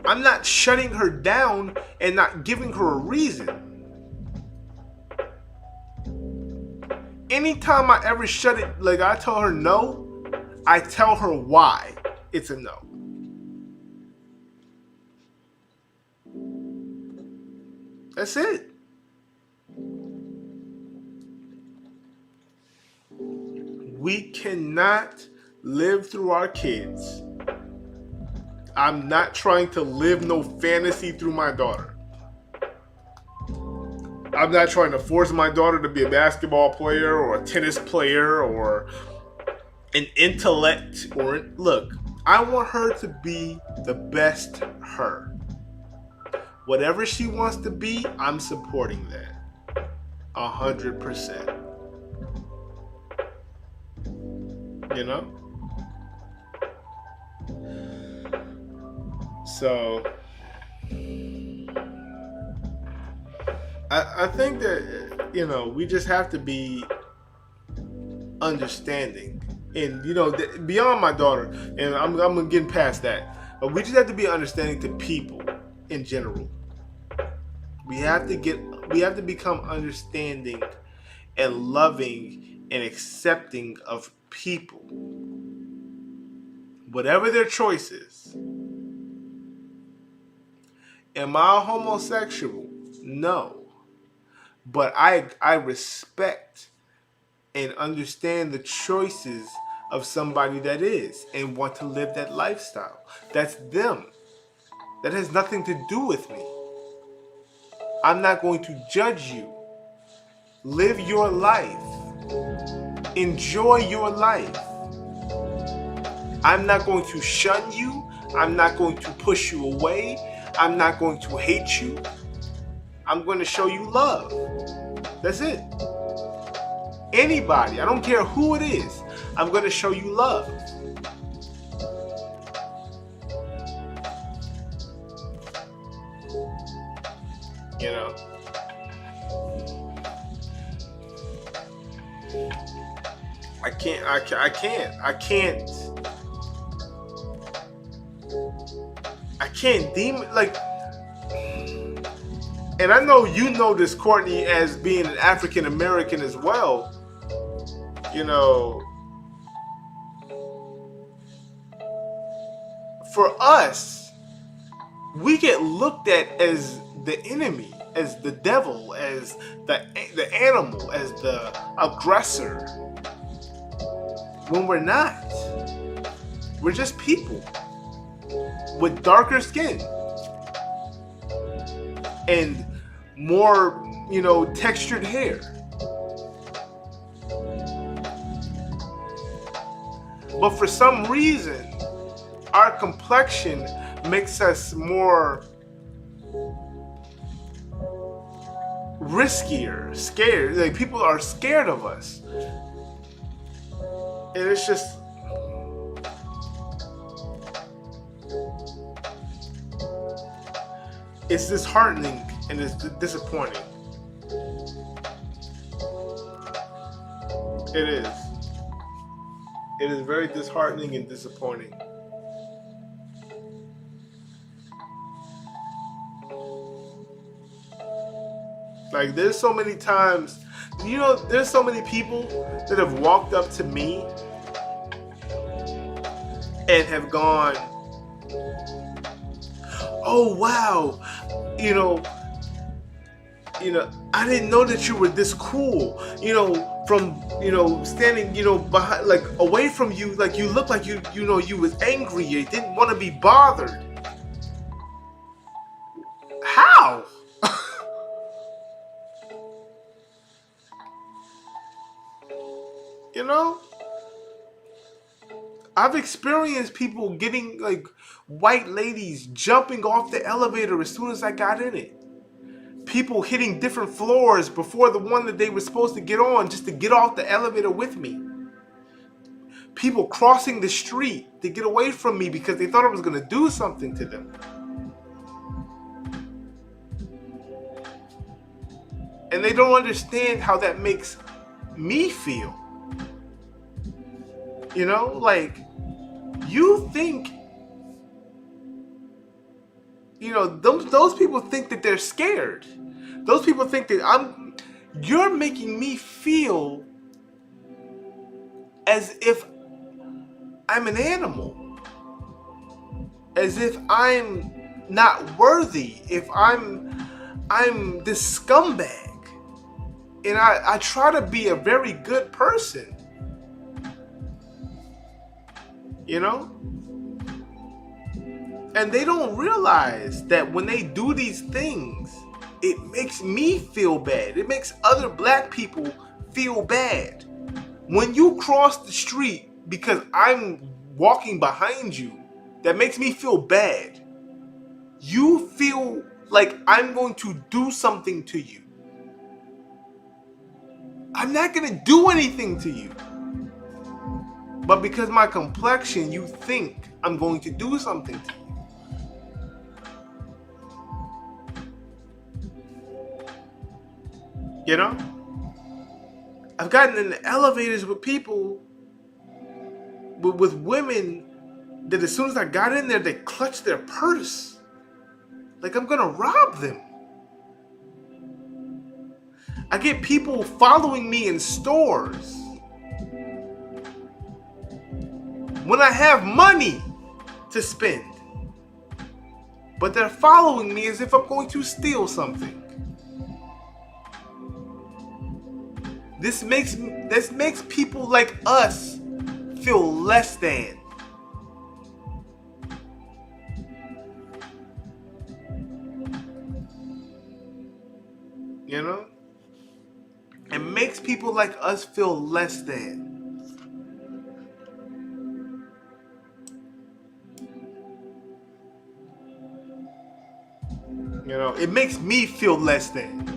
I'm not shutting her down and not giving her a reason. Anytime I ever shut it, like I tell her no, I tell her why it's a no. That's it. We cannot live through our kids. I'm not trying to live no fantasy through my daughter. I'm not trying to force my daughter to be a basketball player or a tennis player or an intellect look, I want her to be the best her. Whatever she wants to be, I'm supporting that. 100%. So I think that, we just have to be understanding. And, beyond my daughter, and I'm getting past that, but we just have to be understanding to people in general. We have to become understanding and loving and accepting of people, whatever their choices. Am I homosexual? No. But I respect and understand the choices of somebody that is and want to live that lifestyle. That's them. That has nothing to do with me. I'm not going to judge you. Live your life. Enjoy your life. I'm not going to shun you. I'm not going to push you away. I'm not going to hate you. I'm going to show you love. That's it. Anybody, I don't care who it is, I'm going to show you love. You know? I can't demon, like, and I know you know this, Courtney, as being an African American as well. For us, we get looked at as the enemy, as the devil, as the animal, as the aggressor. When we're not. We're just people with darker skin and more, textured hair. But for some reason, our complexion makes us more riskier, scared. Like, people are scared of us. And it's just, it's disheartening and it's disappointing. It is. It is very disheartening and disappointing. Like, there's so many times, there's so many people that have walked up to me and have gone, oh wow, I didn't know that you were this cool, from, standing, behind, like, away from you, like, you looked like you was angry, you didn't want to be bothered. How? I've experienced people getting, like, white ladies jumping off the elevator as soon as I got in it. People hitting different floors before the one that they were supposed to get on just to get off the elevator with me. People crossing the street to get away from me because they thought I was going to do something to them. And they don't understand how that makes me feel. Like, you think, those people think that they're scared. Those people think that you're making me feel as if I'm an animal. As if I'm not worthy. If I'm this scumbag. And I try to be a very good person. And they don't realize that when they do these things, it makes me feel bad. It makes other black people feel bad. When you cross the street because I'm walking behind you, that makes me feel bad. You feel like I'm going to do something to you. I'm not going to do anything to you. But because my complexion, you think I'm going to do something to you. You know? I've gotten in the elevators with people, with women, that as soon as I got in there, they clutched their purse. Like I'm gonna rob them. I get people following me in stores when I have money to spend, but they're following me as if I'm going to steal something. This makes people like us feel less than. You know? It makes people like us feel less than. You know, it makes me feel less than.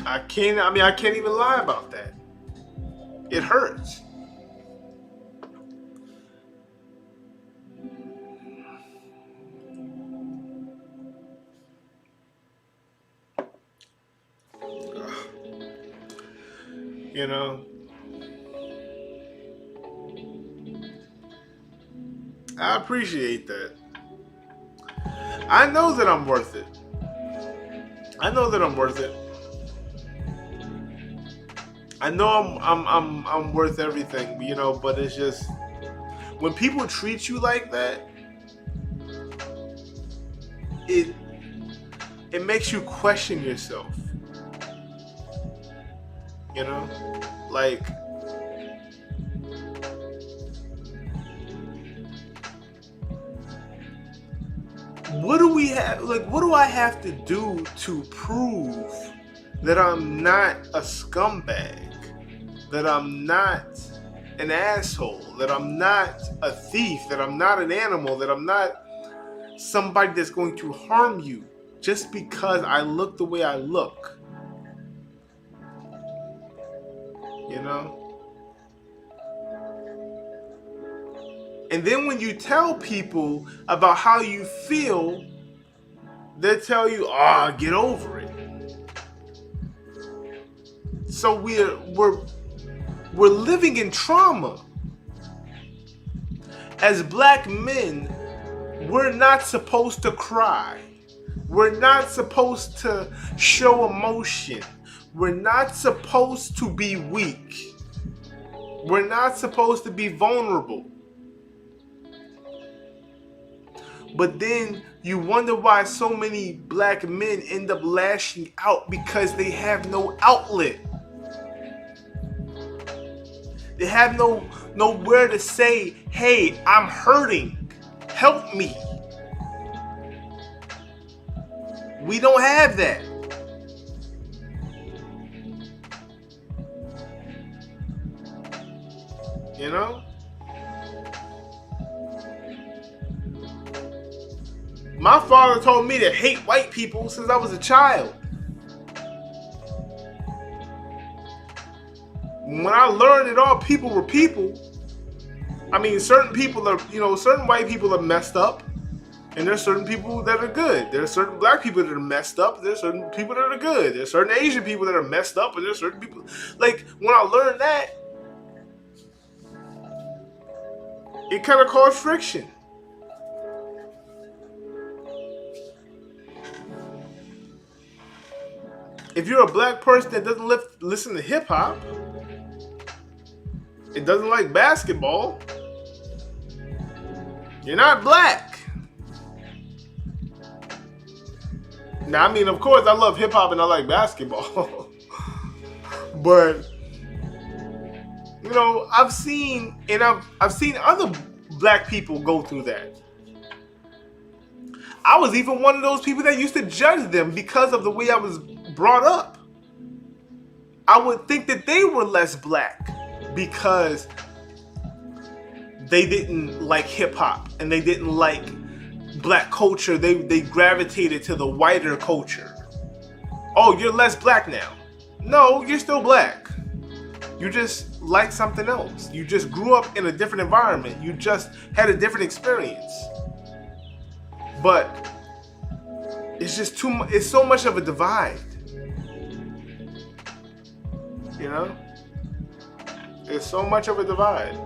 I can't even lie about that. It hurts. You know, I appreciate that. I know that I'm worth it. I know that I'm worth it. I know I'm worth everything, you know, but it's just when people treat you like that, it makes you question yourself. You know? Like, what do we have, like, what do I have to do to prove that I'm not a scumbag, that I'm not an asshole, that I'm not a thief, that I'm not an animal, that I'm not somebody that's going to harm you just because I look the way I look? You know? And then when you tell people about how you feel, they tell you, get over it. So we're living in trauma. As black men, we're not supposed to cry. We're not supposed to show emotion. We're not supposed to be weak. We're not supposed to be vulnerable. But then you wonder why so many black men end up lashing out, because they have no outlet. They have nowhere to say, hey, I'm hurting. Help me. We don't have that. You know? My father told me to hate white people since I was a child. When I learned that all people were people, I mean, certain people are, certain white people are messed up, and there's certain people that are good. There's certain black people that are messed up. There's certain people that are good. There's certain Asian people that are messed up, and there's certain people. Like, when I learned that, it kind of caused friction. If you're a black person that doesn't listen to hip hop, it doesn't like basketball, you're not black. Now, I mean, of course, I love hip hop and I like basketball, but I've seen other black people go through that. I was even one of those people that used to judge them because of the way I was brought up. I would think that they were less black because they didn't like hip hop and they didn't like black culture. They gravitated to the whiter culture. Oh, you're less black now. No, you're still black. You just like something else. You just grew up in a different environment. You just had a different experience. But it's just too much. It's so much of a divide. You know? It's so much of a divide.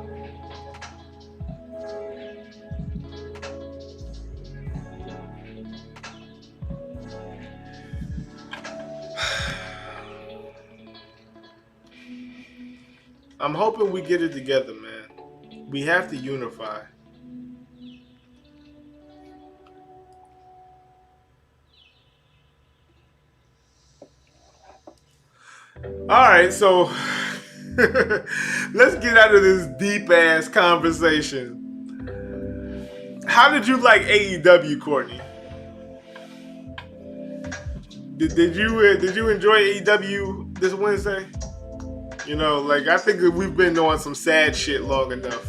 I'm hoping we get it together, man. We have to unify. Alright, so let's get out of this deep ass conversation. How did you like AEW, Courtney? Did you enjoy AEW this Wednesday? You know, like, I think that we've been on some sad shit long enough.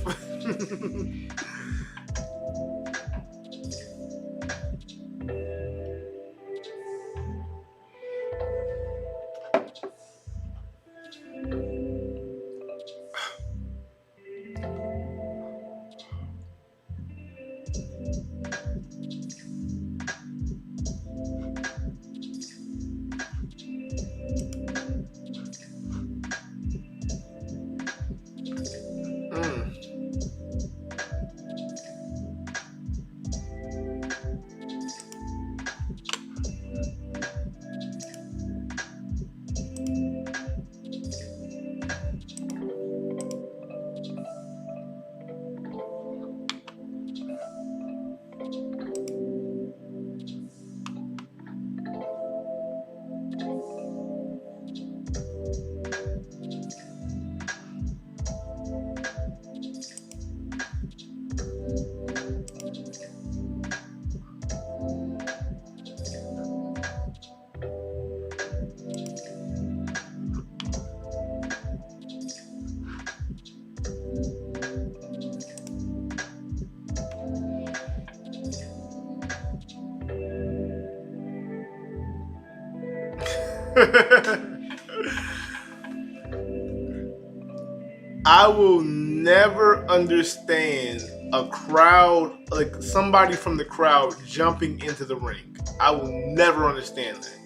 I will never understand a crowd, like somebody from the crowd jumping into the ring. I will never understand that.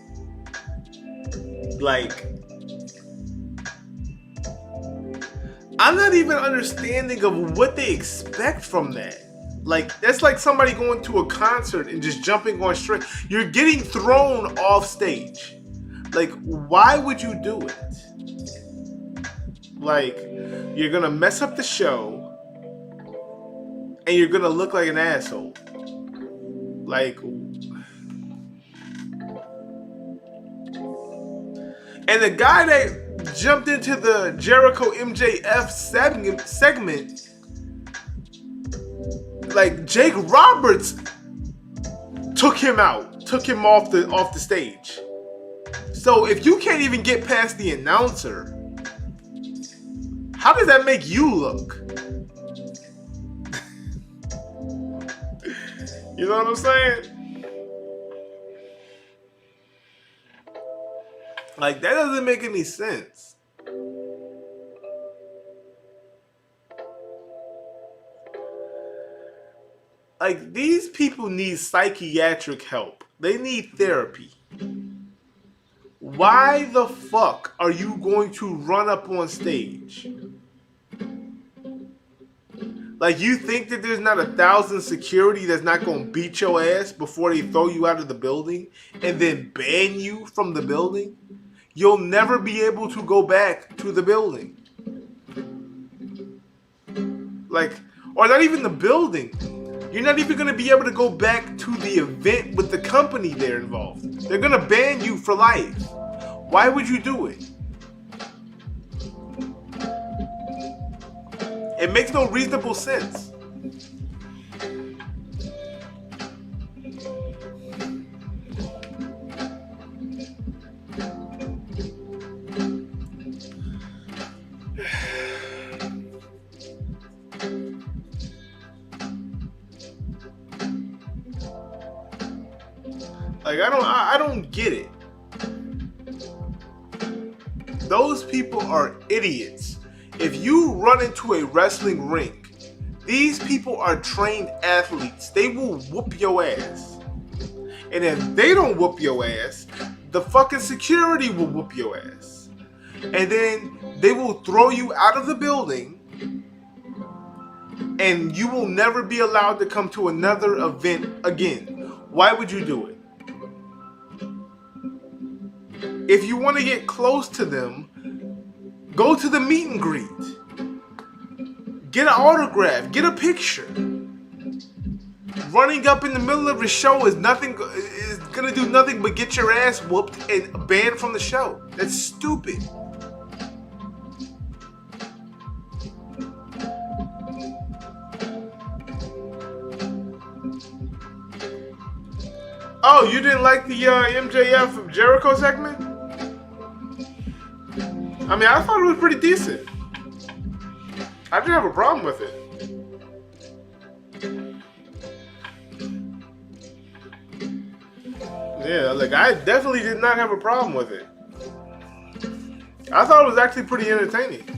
Like, I'm not even understanding of what they expect from that. Like, that's like somebody going to a concert and just jumping on straight. You're getting thrown off stage. Like, why would you do it? Like, you're gonna mess up the show and you're gonna look like an asshole. Like, and the guy that jumped into the Jericho MJF segment, like, Jake Roberts took him out, took him off the stage. So if you can't even get past the announcer, how does that make you look? You know what I'm saying? Like, that doesn't make any sense. Like, these people need psychiatric help. They need therapy. Why the fuck are you going to run up on stage? Like, you think that there's not 1,000 security that's not going to beat your ass before they throw you out of the building and then ban you from the building? You'll never be able to go back to the building. Like, or not even the building. You're not even going to be able to go back to the event with the company they're involved. They're going to ban you for life. Why would you do it? It makes no reasonable sense. Like, I don't get it. Those people are idiots. If you run into a wrestling ring, these people are trained athletes. They will whoop your ass. And if they don't whoop your ass, the fucking security will whoop your ass. And then they will throw you out of the building, and you will never be allowed to come to another event again. Why would you do it? If you want to get close to them, go to the meet and greet. Get an autograph. Get a picture. Running up in the middle of a show is gonna do nothing but get your ass whooped and banned from the show. That's stupid. Oh, you didn't like the MJF Jericho segment? I mean, I thought it was pretty decent. I didn't have a problem with it. Yeah, like I definitely did not have a problem with it. I thought it was actually pretty entertaining.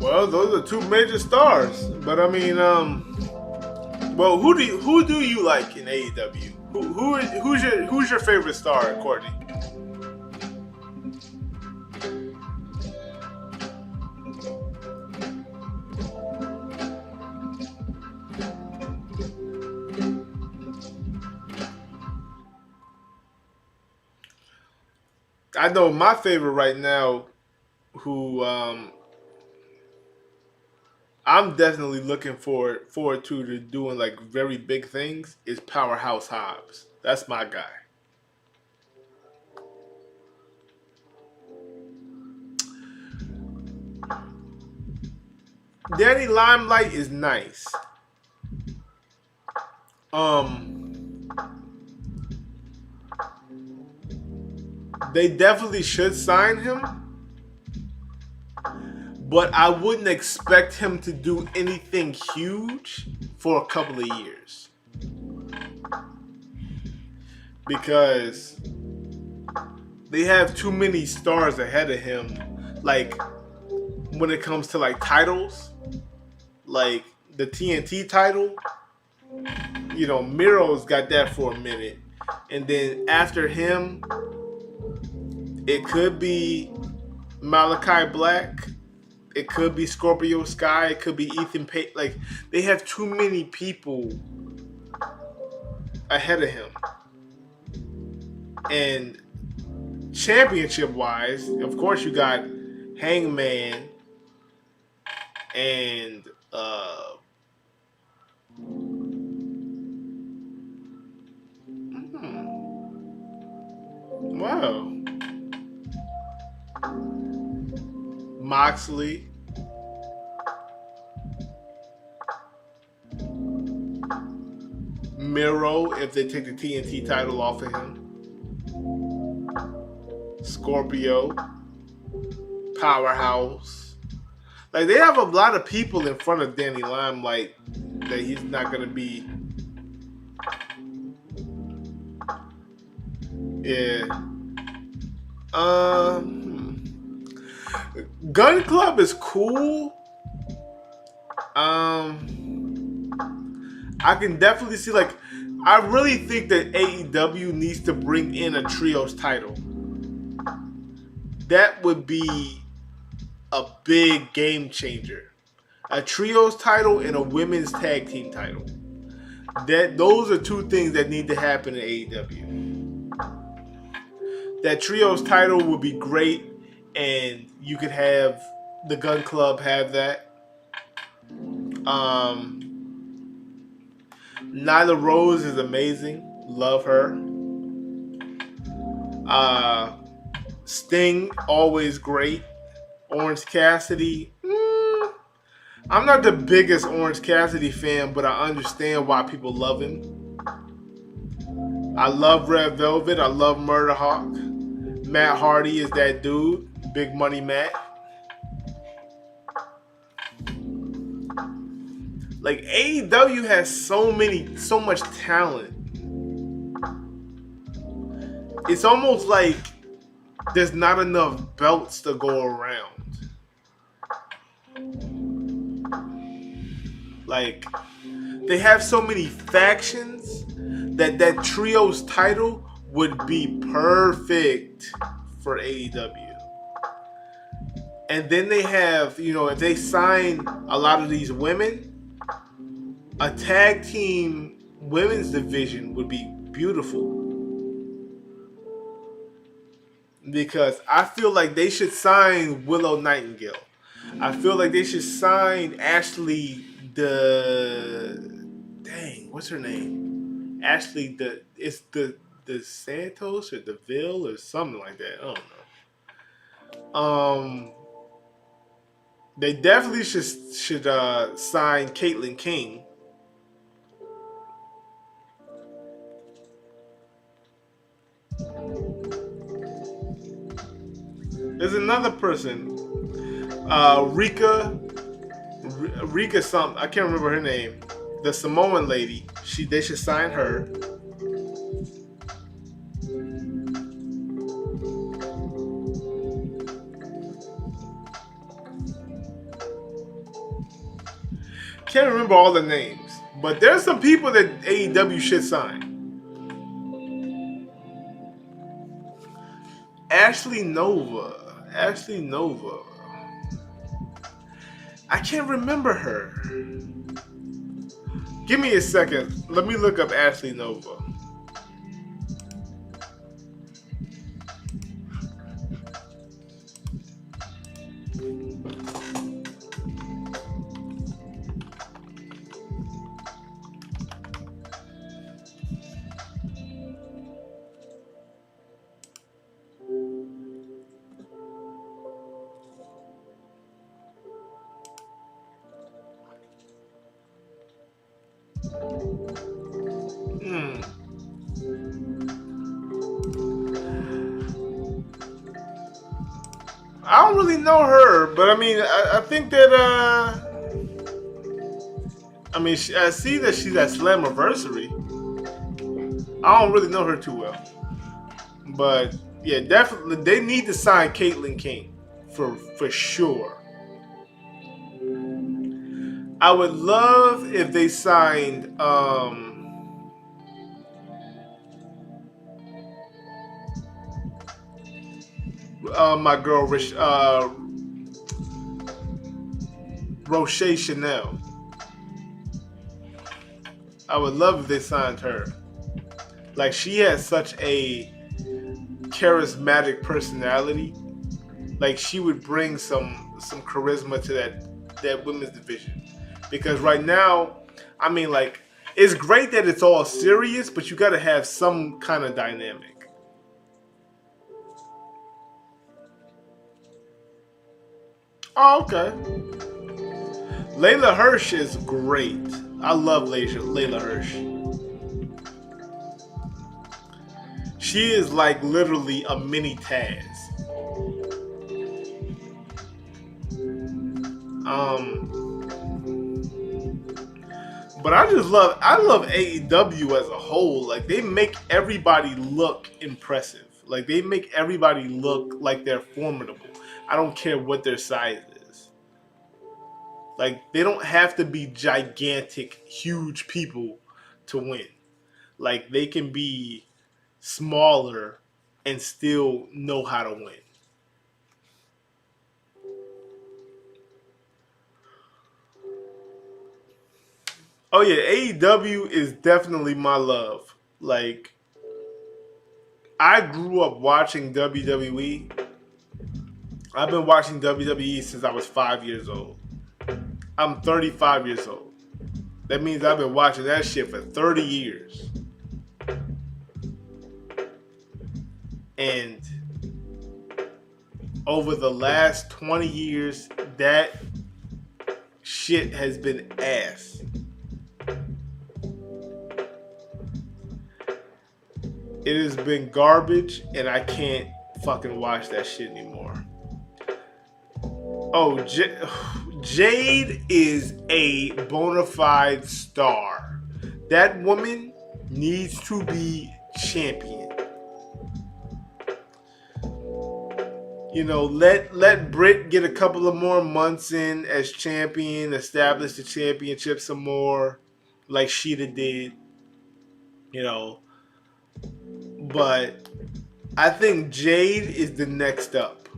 Well, those are two major stars, but I mean, well, who do you like in AEW? Who's your favorite star, Courtney? I know my favorite right now, who I'm definitely looking forward to doing like very big things, is Powerhouse Hobbs. That's my guy. Danny Limelight is nice. They definitely should sign him, but I wouldn't expect him to do anything huge for a couple of years. Because they have too many stars ahead of him, like when it comes to like titles, like the TNT title. You know, Miro's got that for a minute, and then after him, it could be Malachi Black. It could be Scorpio Sky. It could be Ethan Payne. Like, they have too many people ahead of him. And championship-wise, of course, you got Hangman and wow. Moxley. Miro, if they take the TNT title off of him. Scorpio. Powerhouse. Like, they have a lot of people in front of Danny Limelight that he's not going to be. Yeah. Gun Club is cool. I can definitely see, like, I really think that AEW needs to bring in a trios title. That would be a big game changer. A trios title and a women's tag team title. Those are two things that need to happen in AEW. That trios title would be great, and you could have the Gun Club have that. Nyla Rose is amazing. Love her. Sting, always great. Orange Cassidy. I'm not the biggest Orange Cassidy fan, but I understand why people love him. I love Red Velvet. I love Murder Hawk. Matt Hardy is that dude. Big Money Matt. Like AEW has so much talent. It's almost like there's not enough belts to go around. Like they have so many factions that trio's title would be perfect for AEW. And then they have, if they sign a lot of these women, a tag team women's division would be beautiful. Because I feel like they should sign Willow Nightingale. I feel like they should sign Ashley what's her name? Ashley it's the Santos or DeVille or something like that. I don't know. They definitely should sign Caitlyn King. There's another person, Rika something. I can't remember her name. The Samoan lady. They should sign her. Can't remember all the names, but there's some people that AEW should sign. Ashley Nova. I can't remember her. Give me a second. Let me look up Ashley Nova. I don't really know her, but I mean, I think that I see that she's at Slammiversary. I don't really know her too well, but yeah, definitely they need to sign Caitlyn King for sure. I would love if they signed my girl Roche Chanel. I would love if they signed her. Like, she has such a charismatic personality. Like, she would bring some charisma to that women's division. Because right now, I mean, like, it's great that it's all serious, but you got to have some kind of dynamic. Oh, okay. Layla Hirsch is great. I love Layla Hirsch. She is like literally a mini Taz. But I love AEW as a whole. Like, they make everybody look impressive. Like, they make everybody look like they're formidable. I don't care what their size is. Like, they don't have to be gigantic, huge people to win. Like, they can be smaller and still know how to win. Oh yeah, AEW is definitely my love. Like, I grew up watching WWE. I've been watching WWE since I was 5 years old. I'm 35 years old. That means I've been watching that shit for 30 years. And over the last 20 years, that shit has been ass. It has been garbage, and I can't fucking watch that shit anymore. Oh, Jade is a bona fide star. That woman needs to be champion. You know, let Britt get a couple of more months in as champion, establish the championship some more, like Sheeta did. You know, but I think Jade is the next up.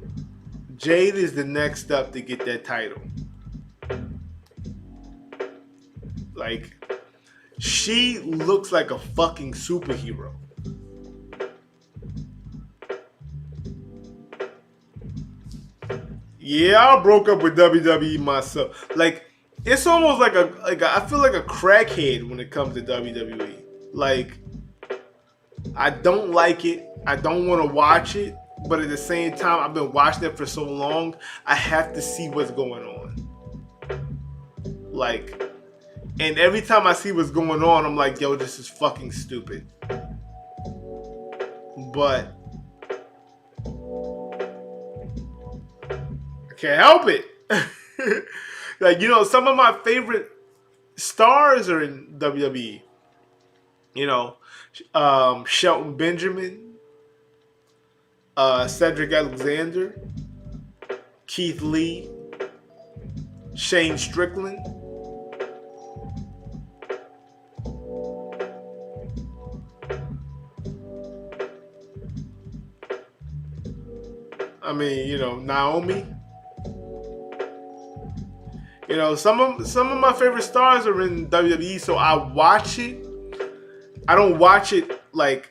Jade is the next up to get that title. Like, she looks like a fucking superhero. Yeah, I broke up with WWE myself. Like, it's almost like I feel like a crackhead when it comes to WWE. Like, I don't like it. I don't want to watch it. But at the same time, I've been watching it for so long, I have to see what's going on. Like, and every time I see what's going on, I'm like, yo, this is fucking stupid. But I can't help it. Like, you know, some of my favorite stars are in WWE. You know, Shelton Benjamin, Cedric Alexander, Keith Lee, Shane Strickland. I mean, you know, Naomi. You know, some of my favorite stars are in WWE, so I watch it. I don't watch it like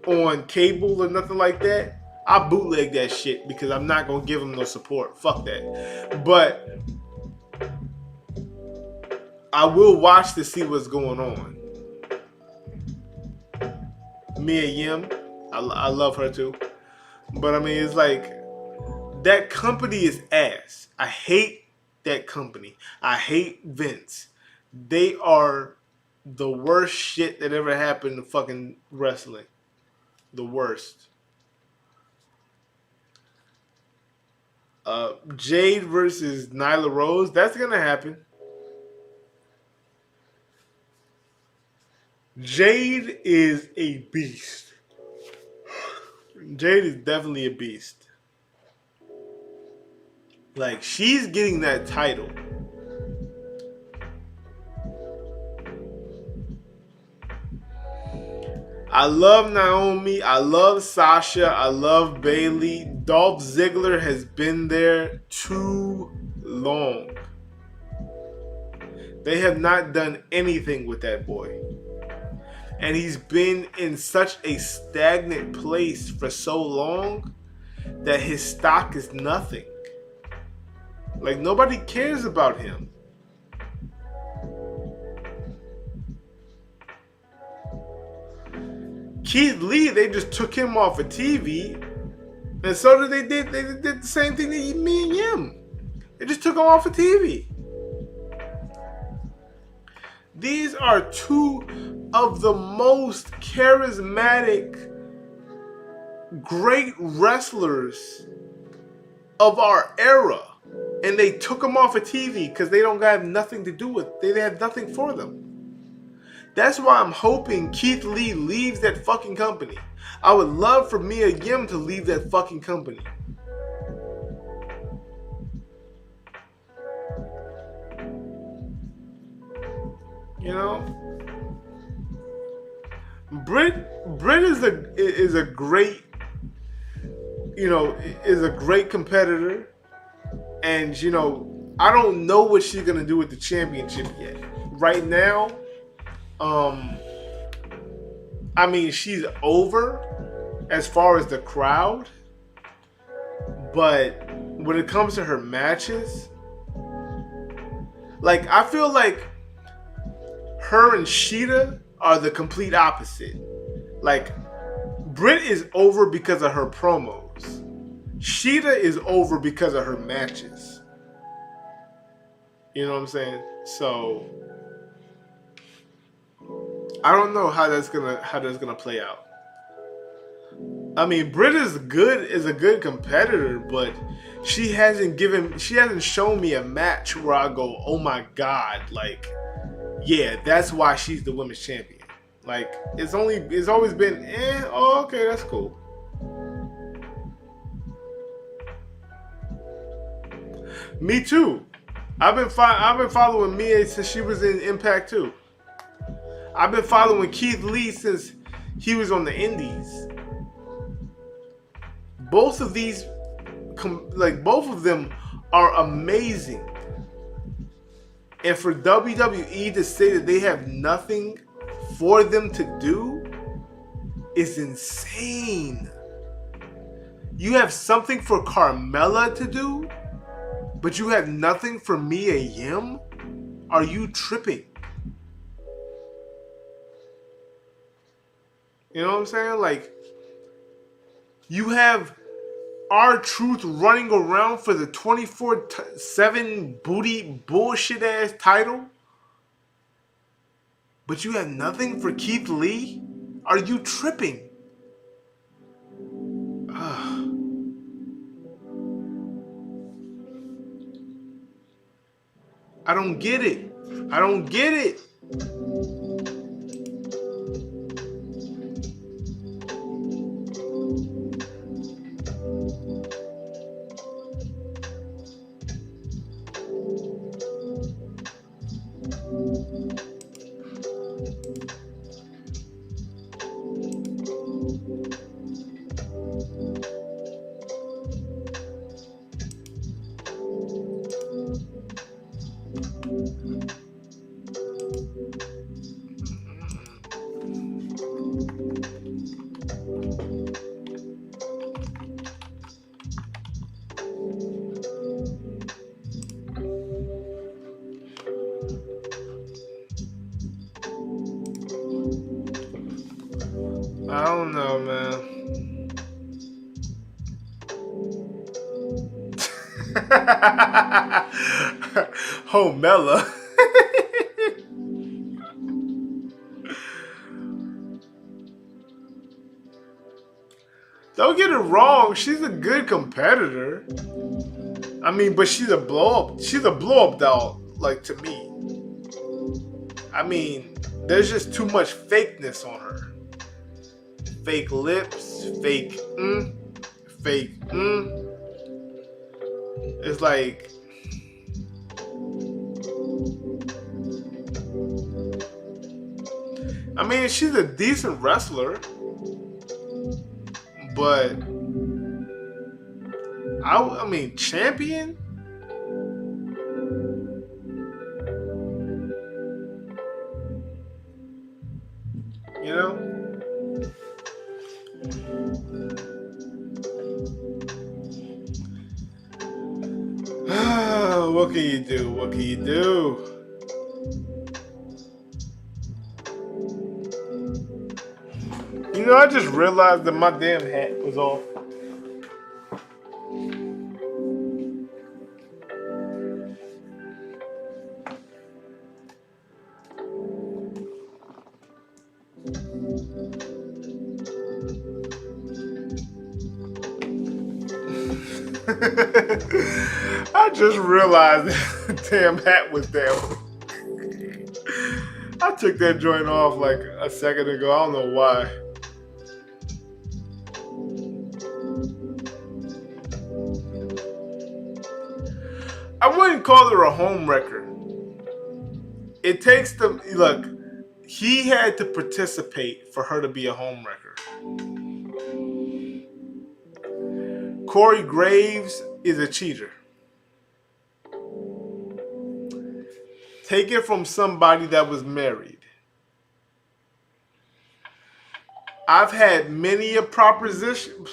on cable or nothing like that. I bootleg that shit because I'm not gonna give them no support. Fuck that. But I will watch to see what's going on. Mia Yim, I love her too. But I mean, it's like, that company is ass. I hate that company. I hate Vince. They are the worst shit that ever happened to fucking wrestling. The worst. Jade versus Nyla Rose. That's gonna happen. Jade is a beast. Jade is definitely a beast. Like, she's getting that title. I love Naomi. I love Sasha. I love Bayley. Dolph Ziggler has been there too long. They have not done anything with that boy. And he's been in such a stagnant place for so long that his stock is nothing. Like, nobody cares about him. Keith Lee, they just took him off of TV, and so did they did the same thing to me and Yim. They just took him off of TV. These are two of the most charismatic, great wrestlers of our era. And they took them off of TV because they don't have nothing to do with it. They have nothing for them. That's why I'm hoping Keith Lee leaves that fucking company. I would love for Mia Yim to leave that fucking company. You know? Britt is a great, you know, is a great competitor. And, you know, I don't know what she's going to do with the championship yet. Right now, I mean, she's over as far as the crowd. But when it comes to her matches, like, I feel like her and Sheeta are the complete opposite. Like, Britt is over because of her promos. Sheeta is over because of her matches. You know what I'm saying? So I don't know how that's gonna play out. I mean, Britt is a good competitor, but she hasn't shown me a match where I go, oh my god, like, yeah, that's why she's the women's champion. Like, it's always been, oh, okay, that's cool. Me too. I've been following Mia since she was in Impact too. I've been following Keith Lee since he was on the Indies. Both of them are amazing. And for WWE to say that they have nothing for them to do is insane. You have something for Carmella to do, but you have nothing for Mia Yim? Are you tripping? You know what I'm saying? Like, you have R-Truth running around for the 24/7 booty bullshit ass title, but you have nothing for Keith Lee? Are you tripping? I don't get it. I don't get it. I don't know, man. Homella. Don't get it wrong, she's a good competitor. I mean, but she's a blow up. She's a blow up doll, like, to me. I mean, there's just too much fakeness on her. Fake lips, fake fake It's like, I mean, she's a decent wrestler, but I mean, champion? You know? What can you do? What can you do? You know, I just realized that my damn hat was off. I just realized that damn hat was down. I took that joint off like a second ago. I don't know why. I wouldn't call her a home wrecker. It takes the look. He had to participate for her to be a home wrecker. Corey Graves is a cheater. Take it from somebody that was married. I've had many a propositions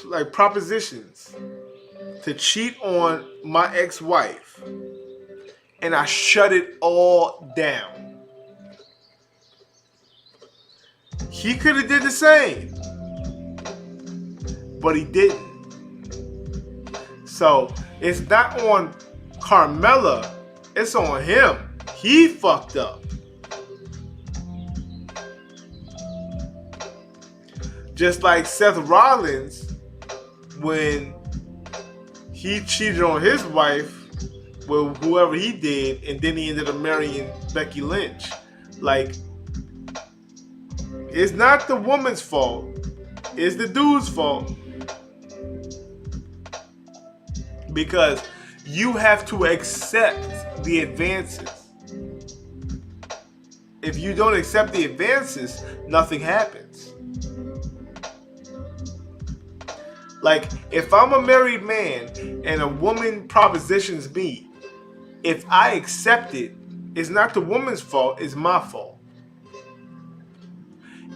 to cheat on my ex-wife, and I shut it all down. He could have did the same, but he didn't. So it's not on Carmella, it's on him. He fucked up. Just like Seth Rollins, when he cheated on his wife with whoever he did, and then he ended up marrying Becky Lynch. Like, it's not the woman's fault. It's the dude's fault. Because you have to accept the advances. If you don't accept the advances, nothing happens. Like, if I'm a married man and a woman propositions me, if I accept it, it's not the woman's fault, it's my fault.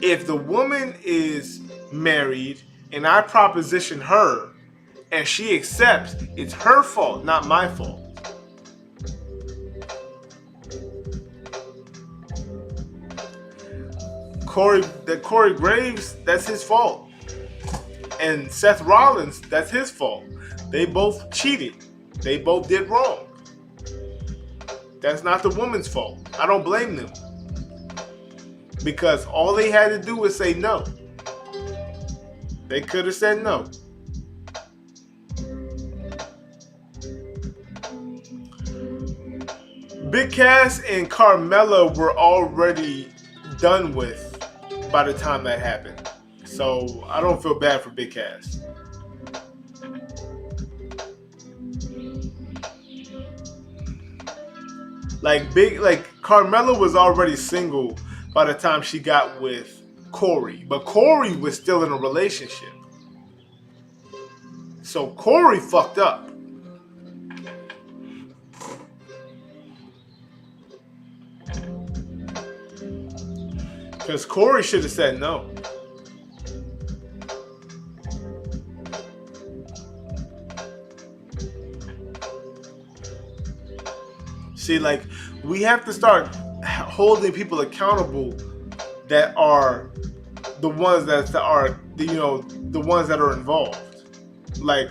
If the woman is married and I proposition her and she accepts, it's her fault, not my fault. Corey Graves, that's his fault. And Seth Rollins, that's his fault. They both cheated. They both did wrong. That's not the woman's fault. I don't blame them. Because all they had to do was say no. They could have said no. Big Cass and Carmella were already done with by the time that happened. So I don't feel bad for Big Cass. Like Carmella was already single by the time she got with Corey. But Corey was still in a relationship. So Corey fucked up. Because Corey should have said no. See, like, we have to start holding people accountable that are the ones that are, you know, the ones that are involved. Like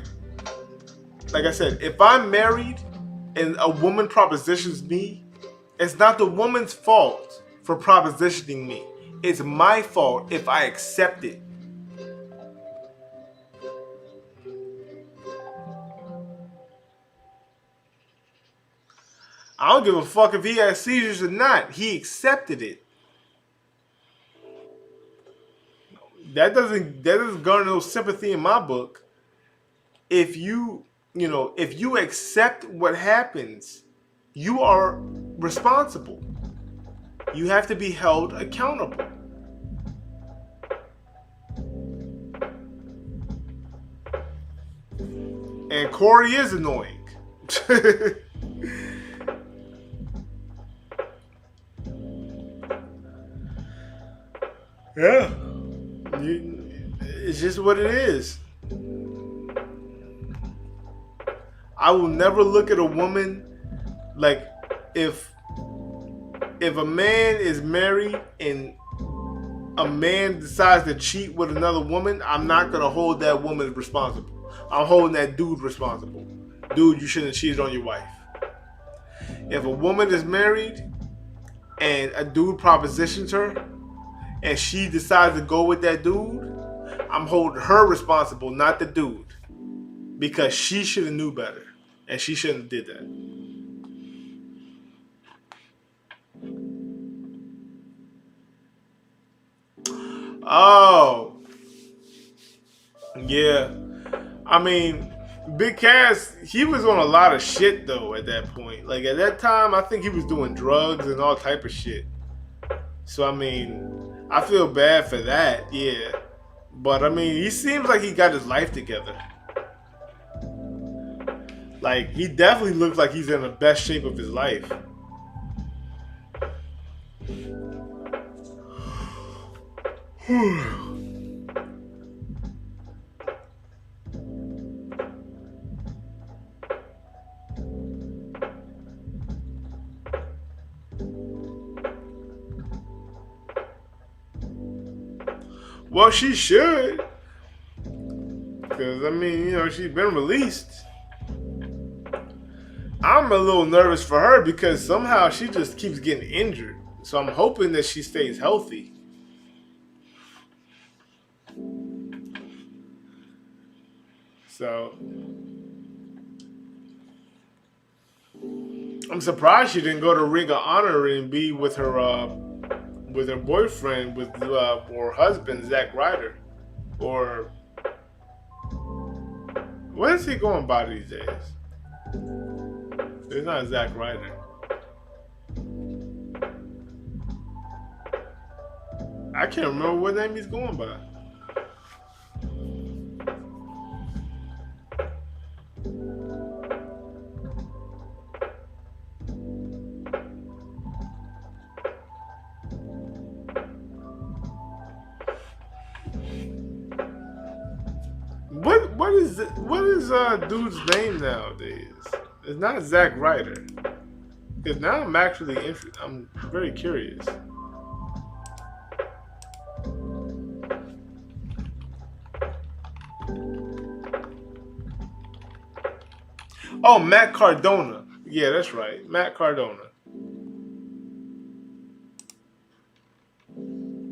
I said, if I'm married and a woman propositions me, it's not the woman's fault for propositioning me. It's my fault if I accept it. I don't give a fuck if he has seizures or not. He accepted it. That doesn't garner no sympathy in my book. If you accept what happens, you are responsible. You have to be held accountable. And Corey is annoying. Yeah. It's just what it is. I will never look at a woman like if a man is married and a man decides to cheat with another woman, I'm not going to hold that woman responsible. I'm holding that dude responsible. Dude, you shouldn't have cheated on your wife. If a woman is married and a dude propositions her and she decides to go with that dude, I'm holding her responsible, not the dude. Because she should have knew better. And she shouldn't have did that. Oh. Yeah. I mean, Big Cass, he was on a lot of shit though at that point. Like at that time, I think he was doing drugs and all type of shit. So I mean, I feel bad for that, yeah. But I mean, he seems like he got his life together. Like, he definitely looks like he's in the best shape of his life. Well, she should. Because, I mean, you know, she's been released. I'm a little nervous for her because somehow she just keeps getting injured. So I'm hoping that she stays healthy. So I'm surprised she didn't go to Ring of Honor and be with her boyfriend, with or husband Zack Ryder, or what is he going by these days? It's not Zack Ryder. I can't remember what name he's going by. What is dude's name nowadays? It's not Zack Ryder. Because now I'm actually interested. I'm very curious. Oh, Matt Cardona. Yeah, that's right. Matt Cardona.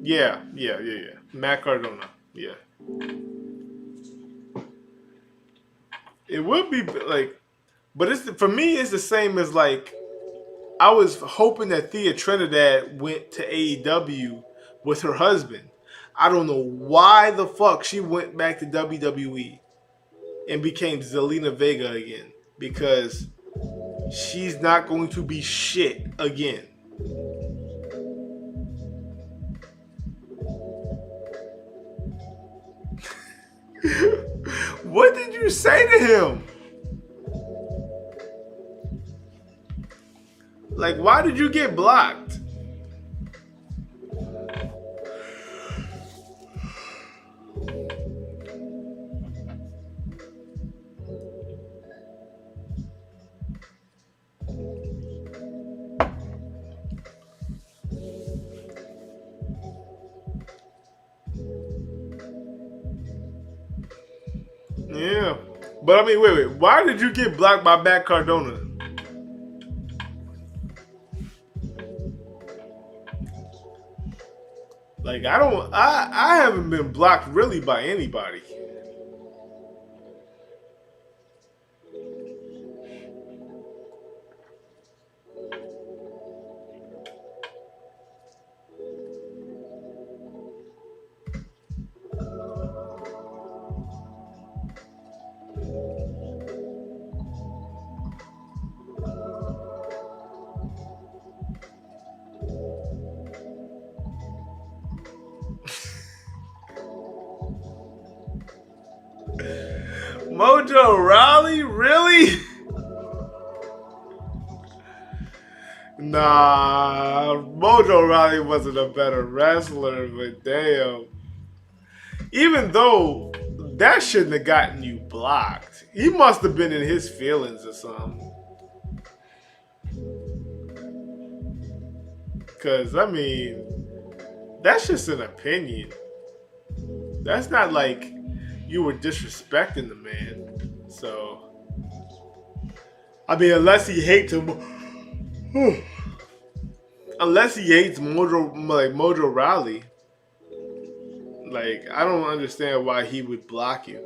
Yeah. Matt Cardona. Yeah. It would be like, but it's for me. It's the same as like I was hoping that Thea Trinidad went to AEW with her husband. I don't know why the fuck she went back to WWE and became Zelina Vega again because she's not going to be shit again. What did you say to him? Like, why did you get blocked? Yeah. But I mean, wait. Why did you get blocked by Matt Cardona? Like, I haven't been blocked really by anybody. Mojo Rawley? Really? Nah, Mojo Rawley wasn't a better wrestler, but damn. Even though that shouldn't have gotten you blocked, he must have been in his feelings or something. Because, I mean, that's just an opinion. That's not like you were disrespecting the man. So, I mean, unless he hates him, unless he hates Mojo Rawley, like I don't understand why he would block you.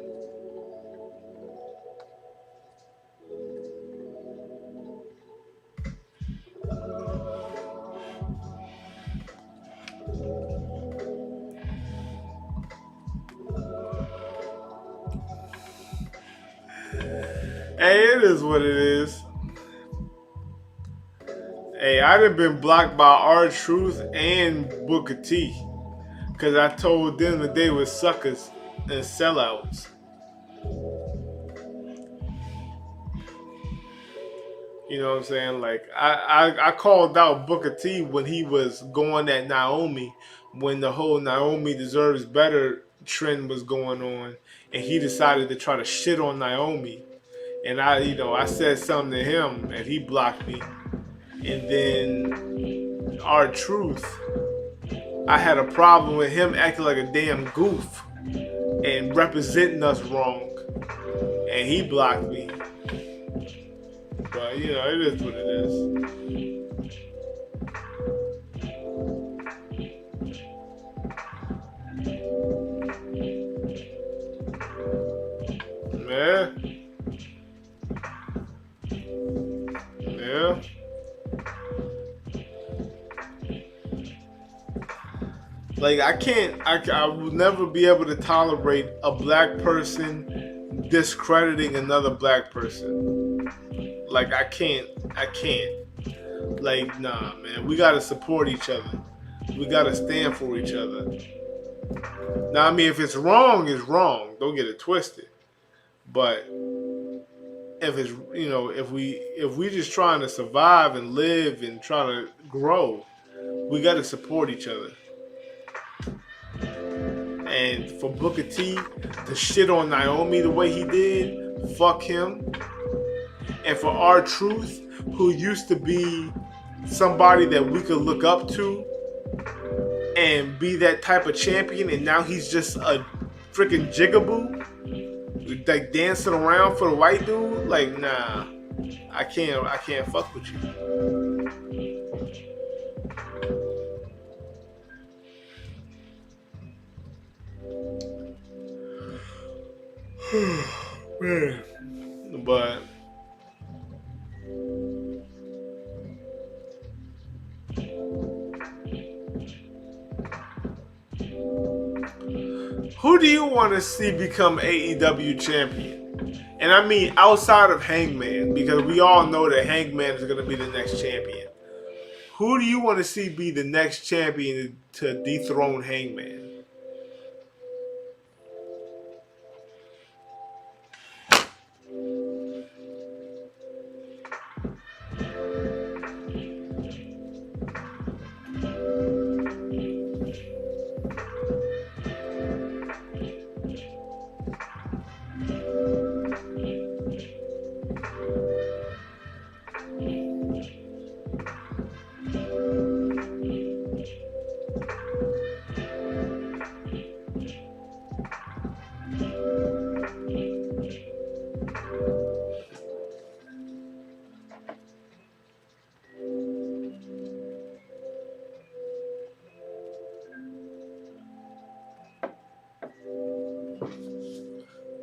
Hey, it is what it is. Hey, I'd have been blocked by R-Truth and Booker T. Because I told them that they were suckers and sellouts. You know what I'm saying? Like, I called out Booker T when he was going at Naomi, when the whole Naomi deserves better trend was going on. And he decided to try to shit on Naomi. And I said something to him and he blocked me. And then R-Truth, I had a problem with him acting like a damn goof and representing us wrong. And he blocked me. But you know, it is what it is. Yeah. Yeah. Like I will never be able to tolerate a black person discrediting another black person. Like I can't. Like nah, man, we gotta support each other. We gotta stand for each other. Now, I mean, if it's wrong, it's wrong. Don't get it twisted. But if it's if we just trying to survive and live and try to grow, we gotta support each other. And for Booker T to shit on Naomi the way he did, fuck him. And for R-Truth, who used to be somebody that we could look up to and be that type of champion, and now he's just a freaking jigaboo, like dancing around for the white dude. Like, nah, I can't fuck with you. Man. But who do you want to see become AEW champion? And I mean outside of Hangman, because we all know that Hangman is going to be the next champion. Who do you want to see be the next champion to dethrone Hangman?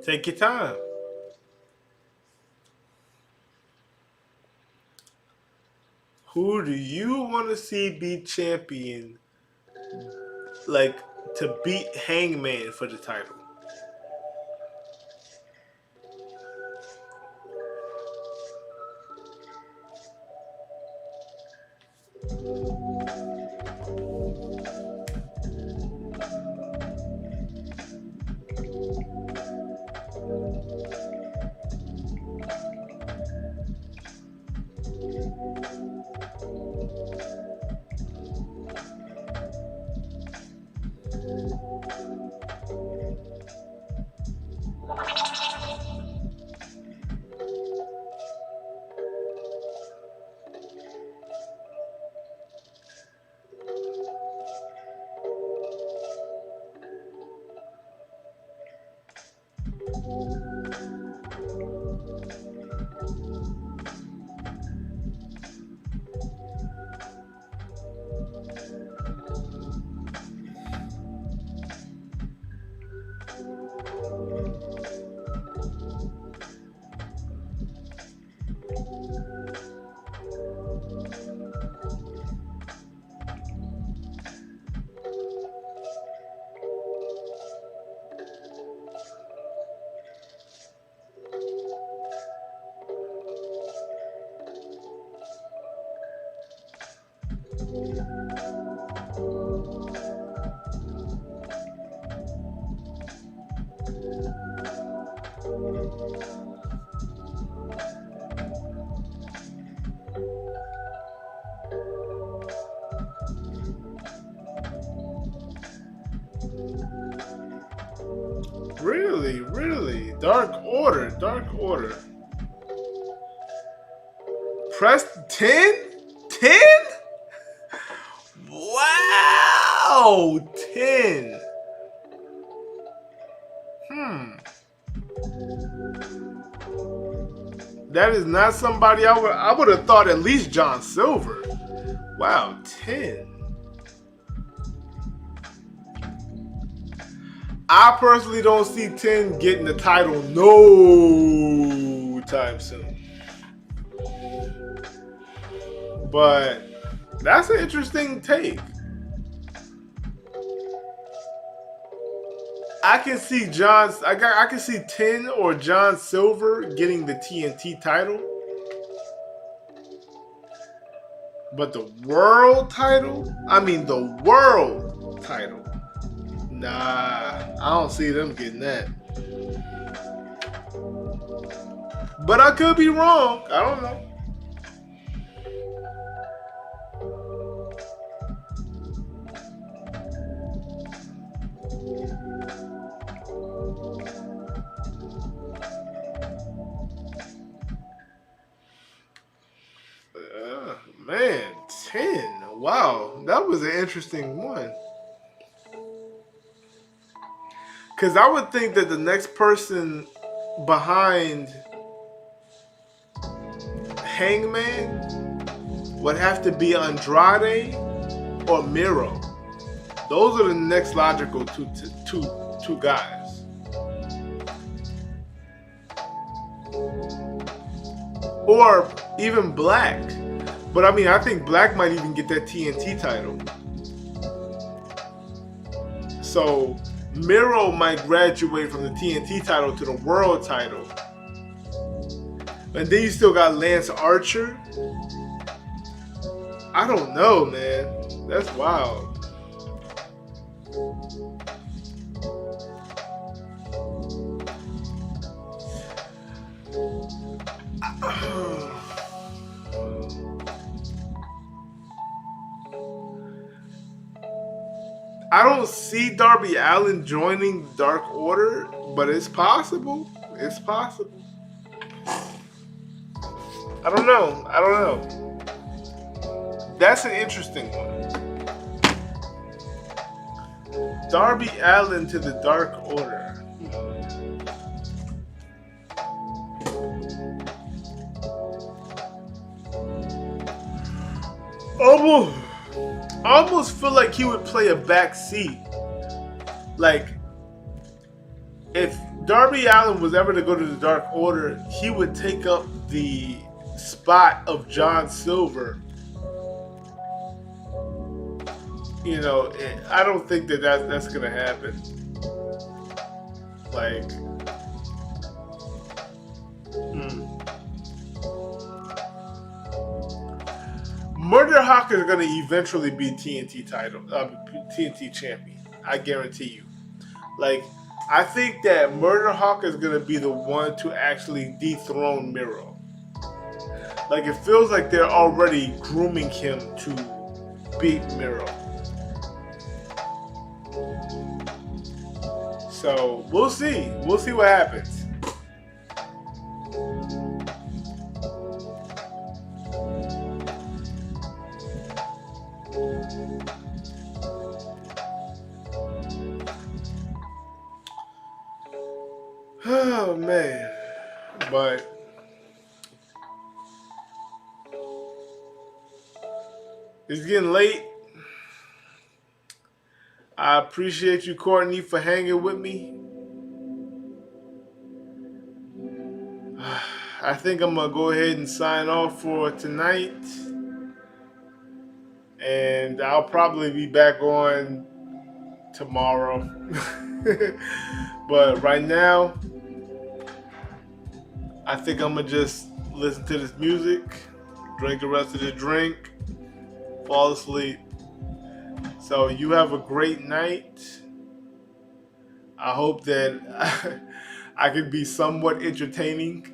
Take your time. Who do you want to see be champion, like, to beat Hangman for the title? Really, really. Dark Order. Dark Order. Press 10? 10? Wow! 10. That is not somebody I would have thought at least John Silver. Wow, 10. I personally don't see 10 getting the title no time soon. But that's an interesting take. I can see I can see 10 or John Silver getting the TNT title. But the world title? I mean the world title. Nah, I don't see them getting that. But I could be wrong. I don't know. Man, 10. Wow, that was an interesting one. Because I would think that the next person behind Hangman would have to be Andrade or Miro. Those are the next logical two guys. Or even Black. But I mean, I think Black might even get that TNT title. So Miro might graduate from the TNT title to the world title. And then you still got Lance Archer. I don't know, man. That's wild. I don't see Darby Allin joining Dark Order, but it's possible. It's possible. I don't know. That's an interesting one. Darby Allin to the Dark Order. I almost feel like he would play a back seat. Like, if Darby Allin was ever to go to the Dark Order, he would take up the spot of John Silver. You know, I don't think that's going to happen. Like, Murder Hawk is going to eventually be TNT TNT champion. I guarantee you. Like, I think that Murder Hawk is going to be the one to actually dethrone Miro. Like, it feels like they're already grooming him to beat Miro. So, we'll see. We'll see what happens. Oh, man. But it's getting late. I appreciate you, Courtney, for hanging with me. I think I'm going to go ahead and sign off for tonight. And I'll probably be back on tomorrow. But right now, I think I'm going to just listen to this music, drink the rest of the drink, fall asleep. So you have a great night. I hope that I can be somewhat entertaining.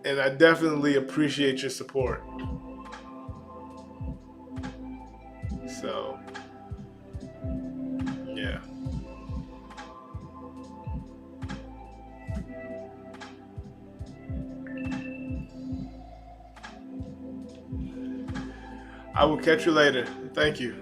And I definitely appreciate your support. So, yeah. I will catch you later. Thank you.